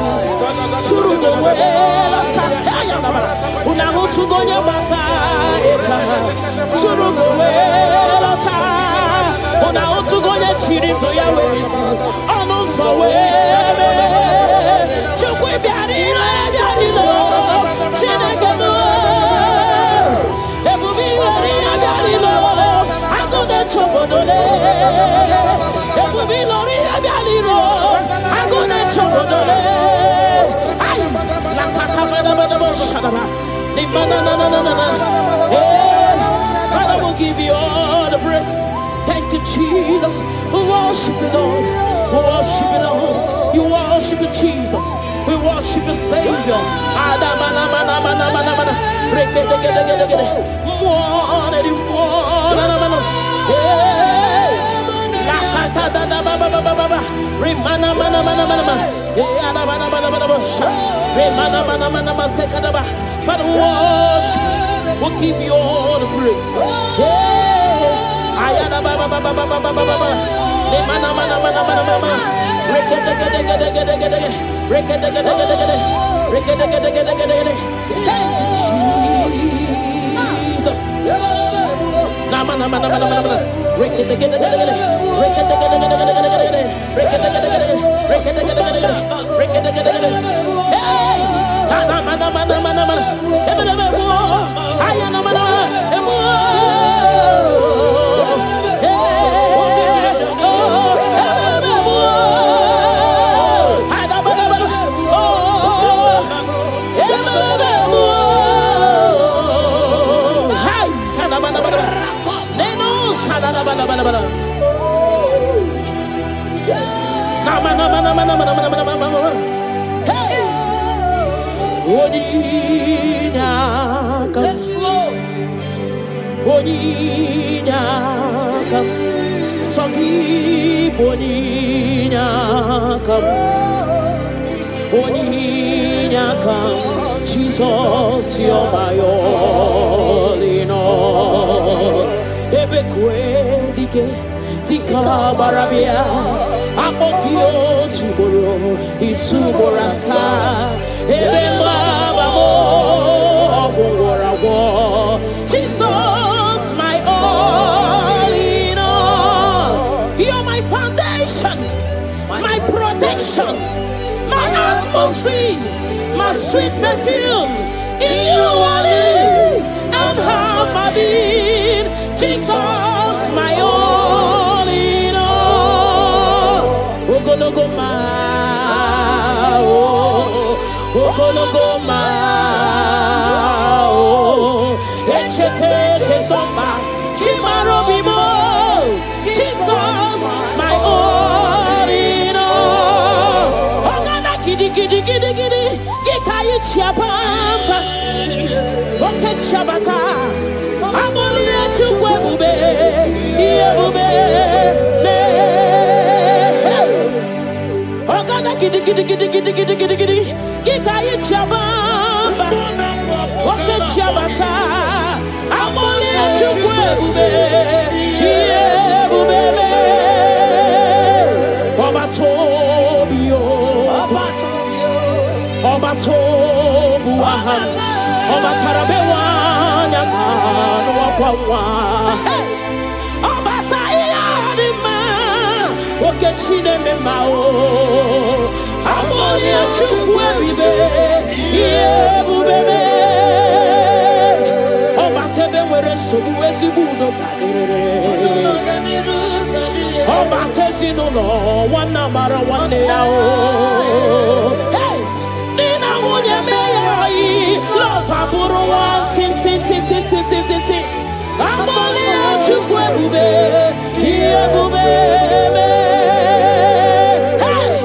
Churugo welata Unahutugonye baka echa Churugo welata Unahutugonye chirito ya werisi Onu sowebe Chukwe biarino ebiarino Chineke mo Ebubi wari ebiarino Agone chobodole Ebubi lori ebiarino Agone chobodole Ay la kakamana bana shadaba Ni manana Father will give you all the praise. Thank you, Jesus. We worship you, Lord. We worship you, Lord. You worship you, Jesus. We worship you, Savior. Adamana mana mana mana mana. Rekete gede gede gede. Mwana di mwana mana. La kata da da ba ba ba ba ba ba. Remana mana mana mana mana. Adamana mana mana mana. Remana mana mana mana sekada ba. Father, we worship you. We'll give you all the praise. Ayana ba ba ba ba ba ba ba ba ba. Ne mana mana mana mana mana. Rekete gede gede gede gede. Rekete gede gede gede. Rekete gede gede gede gede. Thank you, Jesus. Na mana mana mana mana mana. Rekete gede gede gede. Rekete gede gede gede gede gede. Rekete gede gede gede. Rekete gede gede gede. Rekete gede gede. Hey! Mana mana mana mana mana. Ebelebe mo. Ayana mana mana. Sogi boninya come, Jesus, you're my all in all. Ebekwe dika barabia, akokio chiboro, isuborasa, ebemba mo, Jesus, my all in all. You're my foundation, my protection, my atmosphere, my sweet perfume. In you I live and have my being. Jesus, my all in all. Lokogoma, Lokogoma, Echete somba, Chimarobimo. Jesus, my all in all. Ogana kidi kidi kidi kidi, Yekayi chiapamba, Oke chabata, Aboli echukwe bube, Yebube, Ogana kidi kidi kidi kidi kidi kidi kidi, Yekayi chiapamba, Oke chabata, Aboli echukwe bube, Yebube. Obatobu aham, Obatarabewa nyakano wakwawa. Obatayadima, okechine memao. Amoli achukwe bibe, yebubebe. Obatebe were sobu esibudo kadere. Obatesi no lo, wana mara wane yao. Love aburu one tin. Amoli achukwe bube, here bube me. Hey,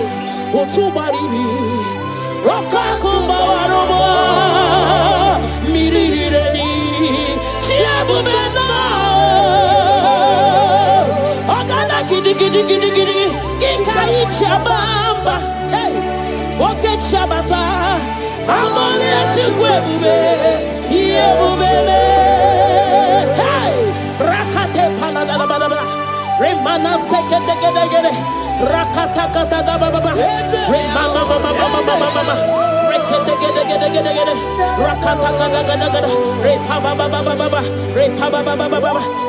otu marivi, roka kumba gidi Kikai Chabamba Hey Woke Chabata Amole Chigwebube Yebube Hey Rakate Paladababa Remana Sekete Rakata Kata Baba Remana Mama Rekete Rakata Kata Repaba Baba Repaba Baba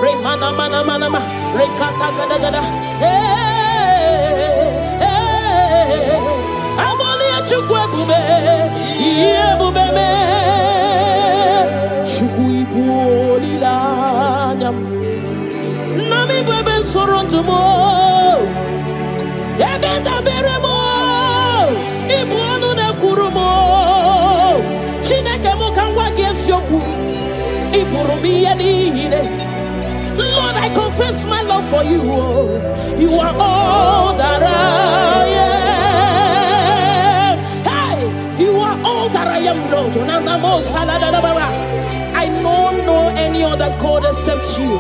Remana Mana Rekata Kata Hey Amole Chigwebube Yebube Chugui Lanyam Nami beben soronto mo Ebenda beremo Ibuanu na kurumo Chineke mo kanwa gesyoku Ipurumi yenine Lord, I confess my love for you. You are all that I am. Hey, you are all that I am, Lord. I don't know any other God except you.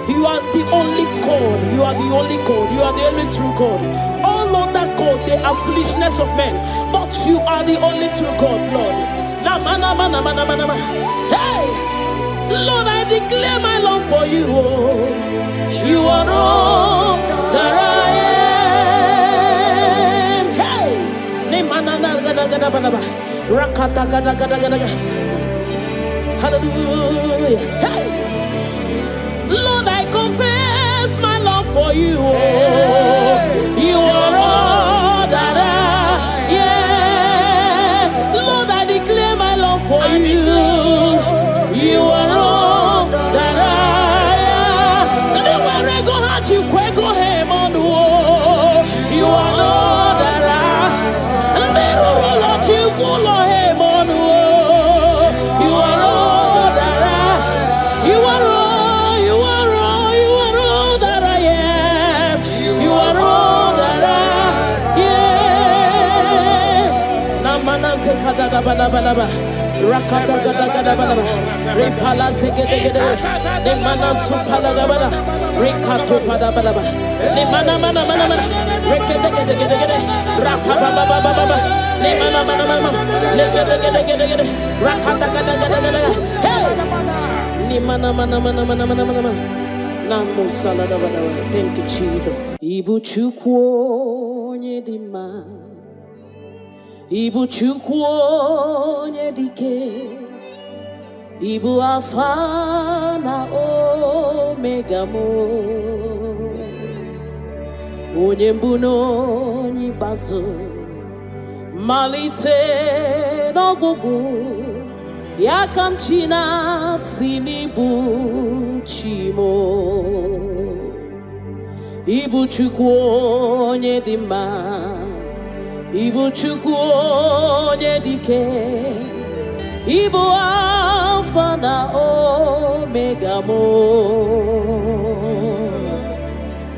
You are the only God. You are the only God. You are the only true God. All other God, they are foolishness of men. But you are the only true God, Lord. Hey, Lord, I declare my love for you. You are all that I am. Hey, hallelujah. Hey, Lord, I confess my love for you. You are all that I am. Lord, I declare my love for you. You are all that I am. Never go hard, you quack him on the wall. You are all that I am. Never let you go him on the wall. You are all that I am. You are all, you are all, you are all that I am. You are all that I am. Namana sekada balaba. Rakata gada gada balaba, repala segede, the mana supala balaba, rekato pada balaba, the mana, rekede, rapaba, the mana, legede, rakata gada, hey, the mana, namu salada balaba. Thank you, Jesus. Ibu chukwo nyedima. Ibu chukwu onye dike, Ibu Alpha na Omega mo, onye mbụ na onye ikpeazụ, malite n'ọgwụgwụ, ya ka m chi na-asị n'ịbụ chi mo. Ibu chukwu onye dị mma, Ibu chukwu onye dike, Ibu Alpha na Omega mo,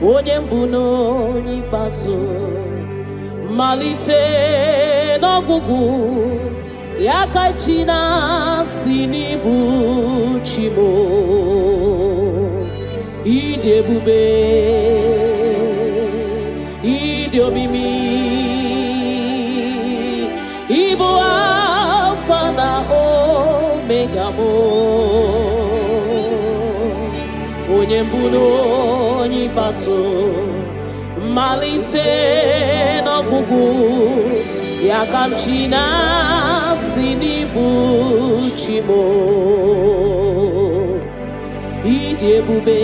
onye mbụ na onye ikpeazụ, malite n'ọgwụgwụ, ya ka chi na-asị n'ịbụ chi mo. Ịdị ebube, ịdị omimi, Ibu Alpha na Omega mo, onye mbụ na onye ikpeazụ, malite n'ọgwụgwụ, ya ka m chi na-asị n'ịbụ chi mo. Ịdị ebube,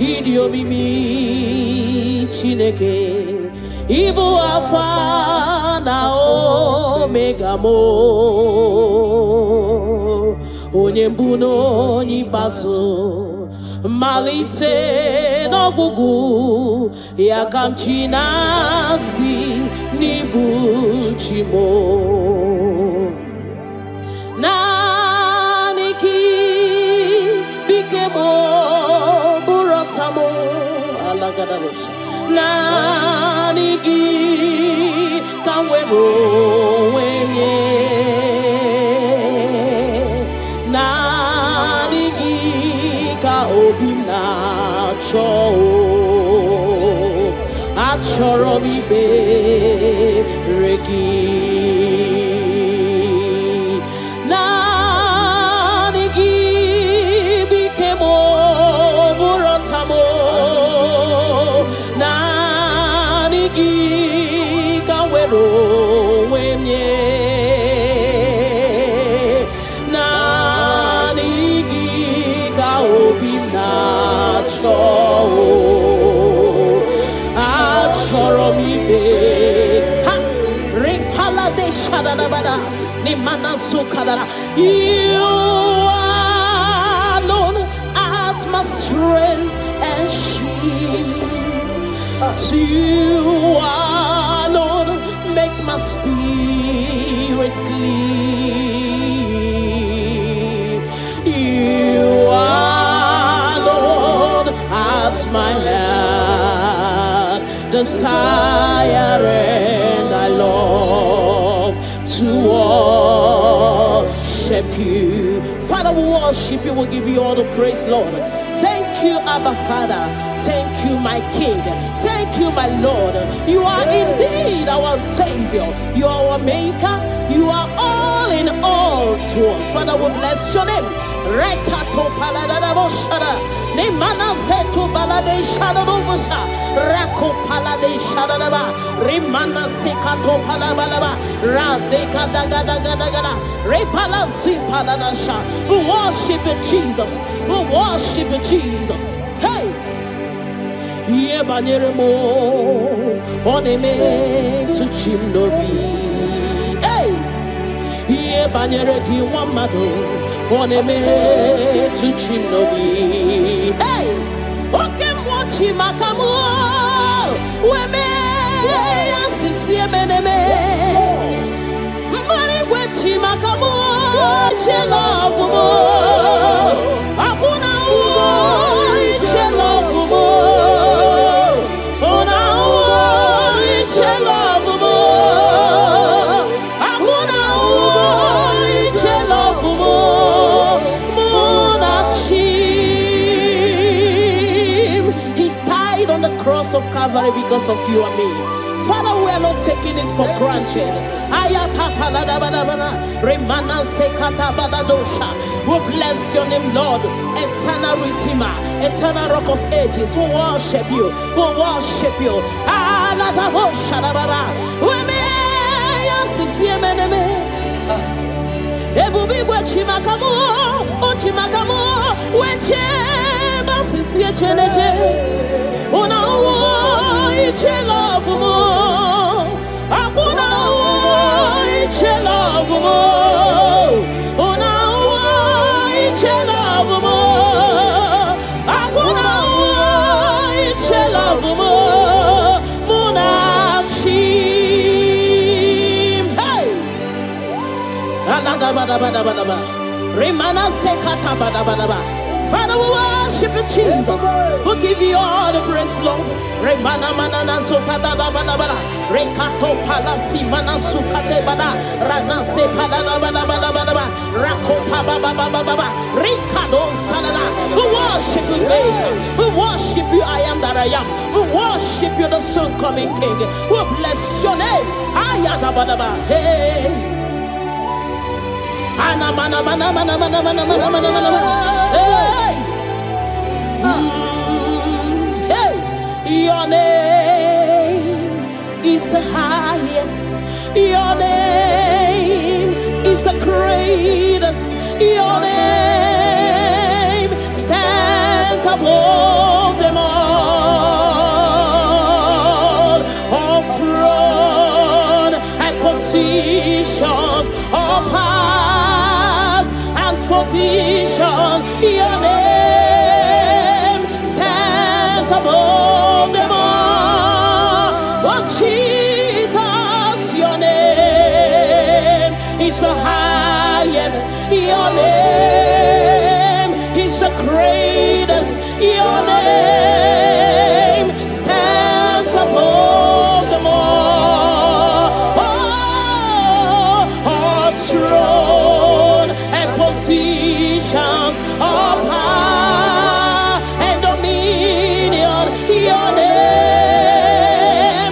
ịdị omimi Chineke, Ibu Alpha na Omega mo, onye mbụ na onye ikpeazụ, malite n'ọgwụgwụ, ya ka m chi na-asị n'ịbụ chi mo. Naanị gị bike mo, bụrụ ọta mo, alagadabosha. Naanị gị ka m were onwe m nye, naanị gị ka obi m na-achọ Achoromibe Regi Nanigi Bikemo Burotamo Nanigi Kawero Wemye Nanigi Kaobina Cho Achoromibe Ha Ripala de Shadabada Nimana Sukadara. You alone art my strength and shield. You alone make my spirit clean. You alone art my heart desire, and I love to worship you. Father, we worship you. We'll give you all the praise, Lord. Thank you, Abba Father. Thank you, my King. Thank you, my Lord. You are indeed our Savior. You are our Maker. You are all in all to us. Father, we bless your name. Rekato paladadaboshara. Nemana zeto balade shadadobosha. Rako palade shadadaba. Rimana sekato palabalaba. Radeka dagadagada. Repala zipaladasha. We worship you, Jesus. We worship you, Jesus. Hey! Ye banyeremo oneme to chimnobi. Hey! Ye banyere ki wamado oneme to chimnobi. Hey! Oke mochi makamu weme yasisi meneme. Mbari wechi makamu chelofu mo. Akuna chelofu mo. Cross of Calvary because of you and me. Father, we are not taking it for granted. We bless your name, Lord. Eternal Redeemer, eternal Rock of Ages. We worship you. We worship you. Una iche love mo, akuna iche love mo. Una iche love mo, akuna iche love mo. Muna shim, hey. Alada bada bada bada ba, remana sekata bada bada ba. Father, we worship you, Jesus. We give you all the praise, Lord. Remana manana zokada da bada bada. Rekato palasi mana sukate bada. Rana se pada da bada bada bada bada. Rako pa ba ba ba ba ba ba. Rikado salada. We worship you, Maker. We worship you, I am that I am. We worship you, the soon coming King. We bless your name. Ayata bada ba. Hey. Ana mana mana mana mana mana mana mana mana. Hey. Hey. Your name is the highest. Your name is the greatest. Your name stands above them all. All throne and positions, all powers and provision. Your name stands above them all. Oh Jesus, your name is the highest. Your name is the greatest. Your name stands above them all. Oh, all throne and positions, all power and dominion. Your name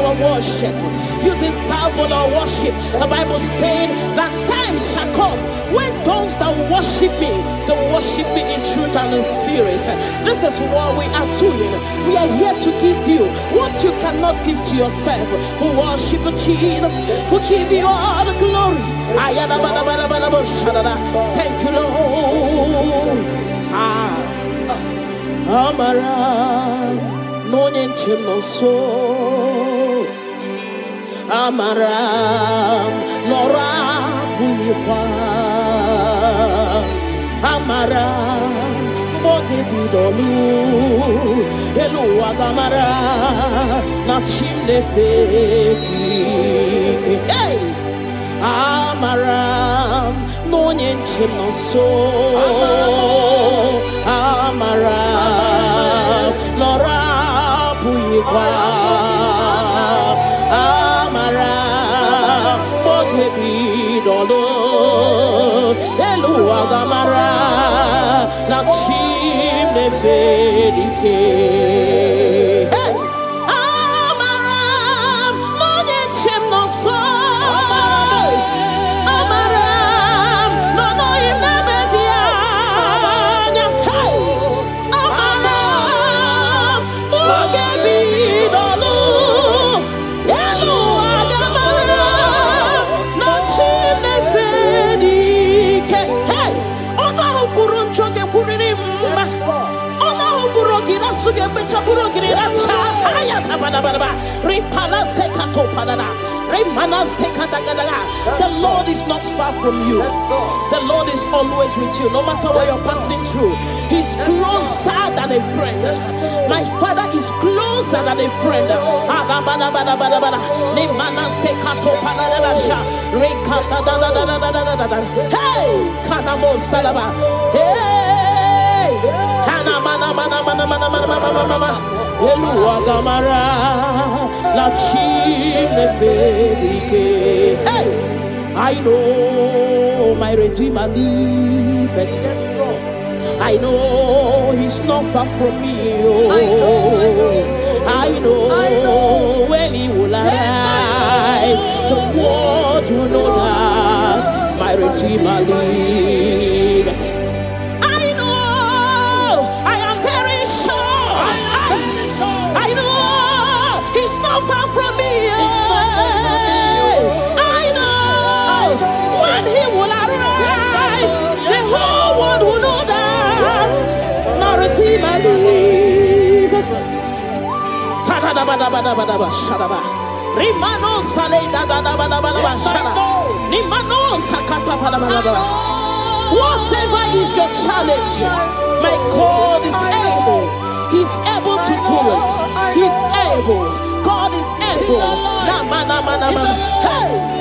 our worship. You deserve all our worship. The Bible said that time shall come when those that worship me, they worship me in truth and in spirit. This is what we are doing. We are here to give you what you cannot give to yourself. We worship Jesus. We give you all the glory. Thank you, Lord. Amara Monie Chimoso Amara Nora Puyipa Amara Boge Bidolu Elu Agamara Nachimne Feti Hey Amara Monie Chimoso Amara Nora Puyipa Amara Bogebi Dolo Elu Agamara Nachime Fedike Hey Amara Monie Chimoso The Lord is not far from you. The Lord is always with you, no matter what you're passing through. He's closer than a friend. My Father is closer than a friend. Hey, Kanamo Salaba. Hey, Eluagamara la chimne fedike. Hey, I know my Redeemer liveth. I know He's not far from me. Oh, I know when He will arise, the world will know that my Redeemer liveth. Far from me, I know when He will arise, the whole world will know that my Redeemer liveth. Whatever is your challenge, my God is able. He's able to do it. He's able. God is able. Hey!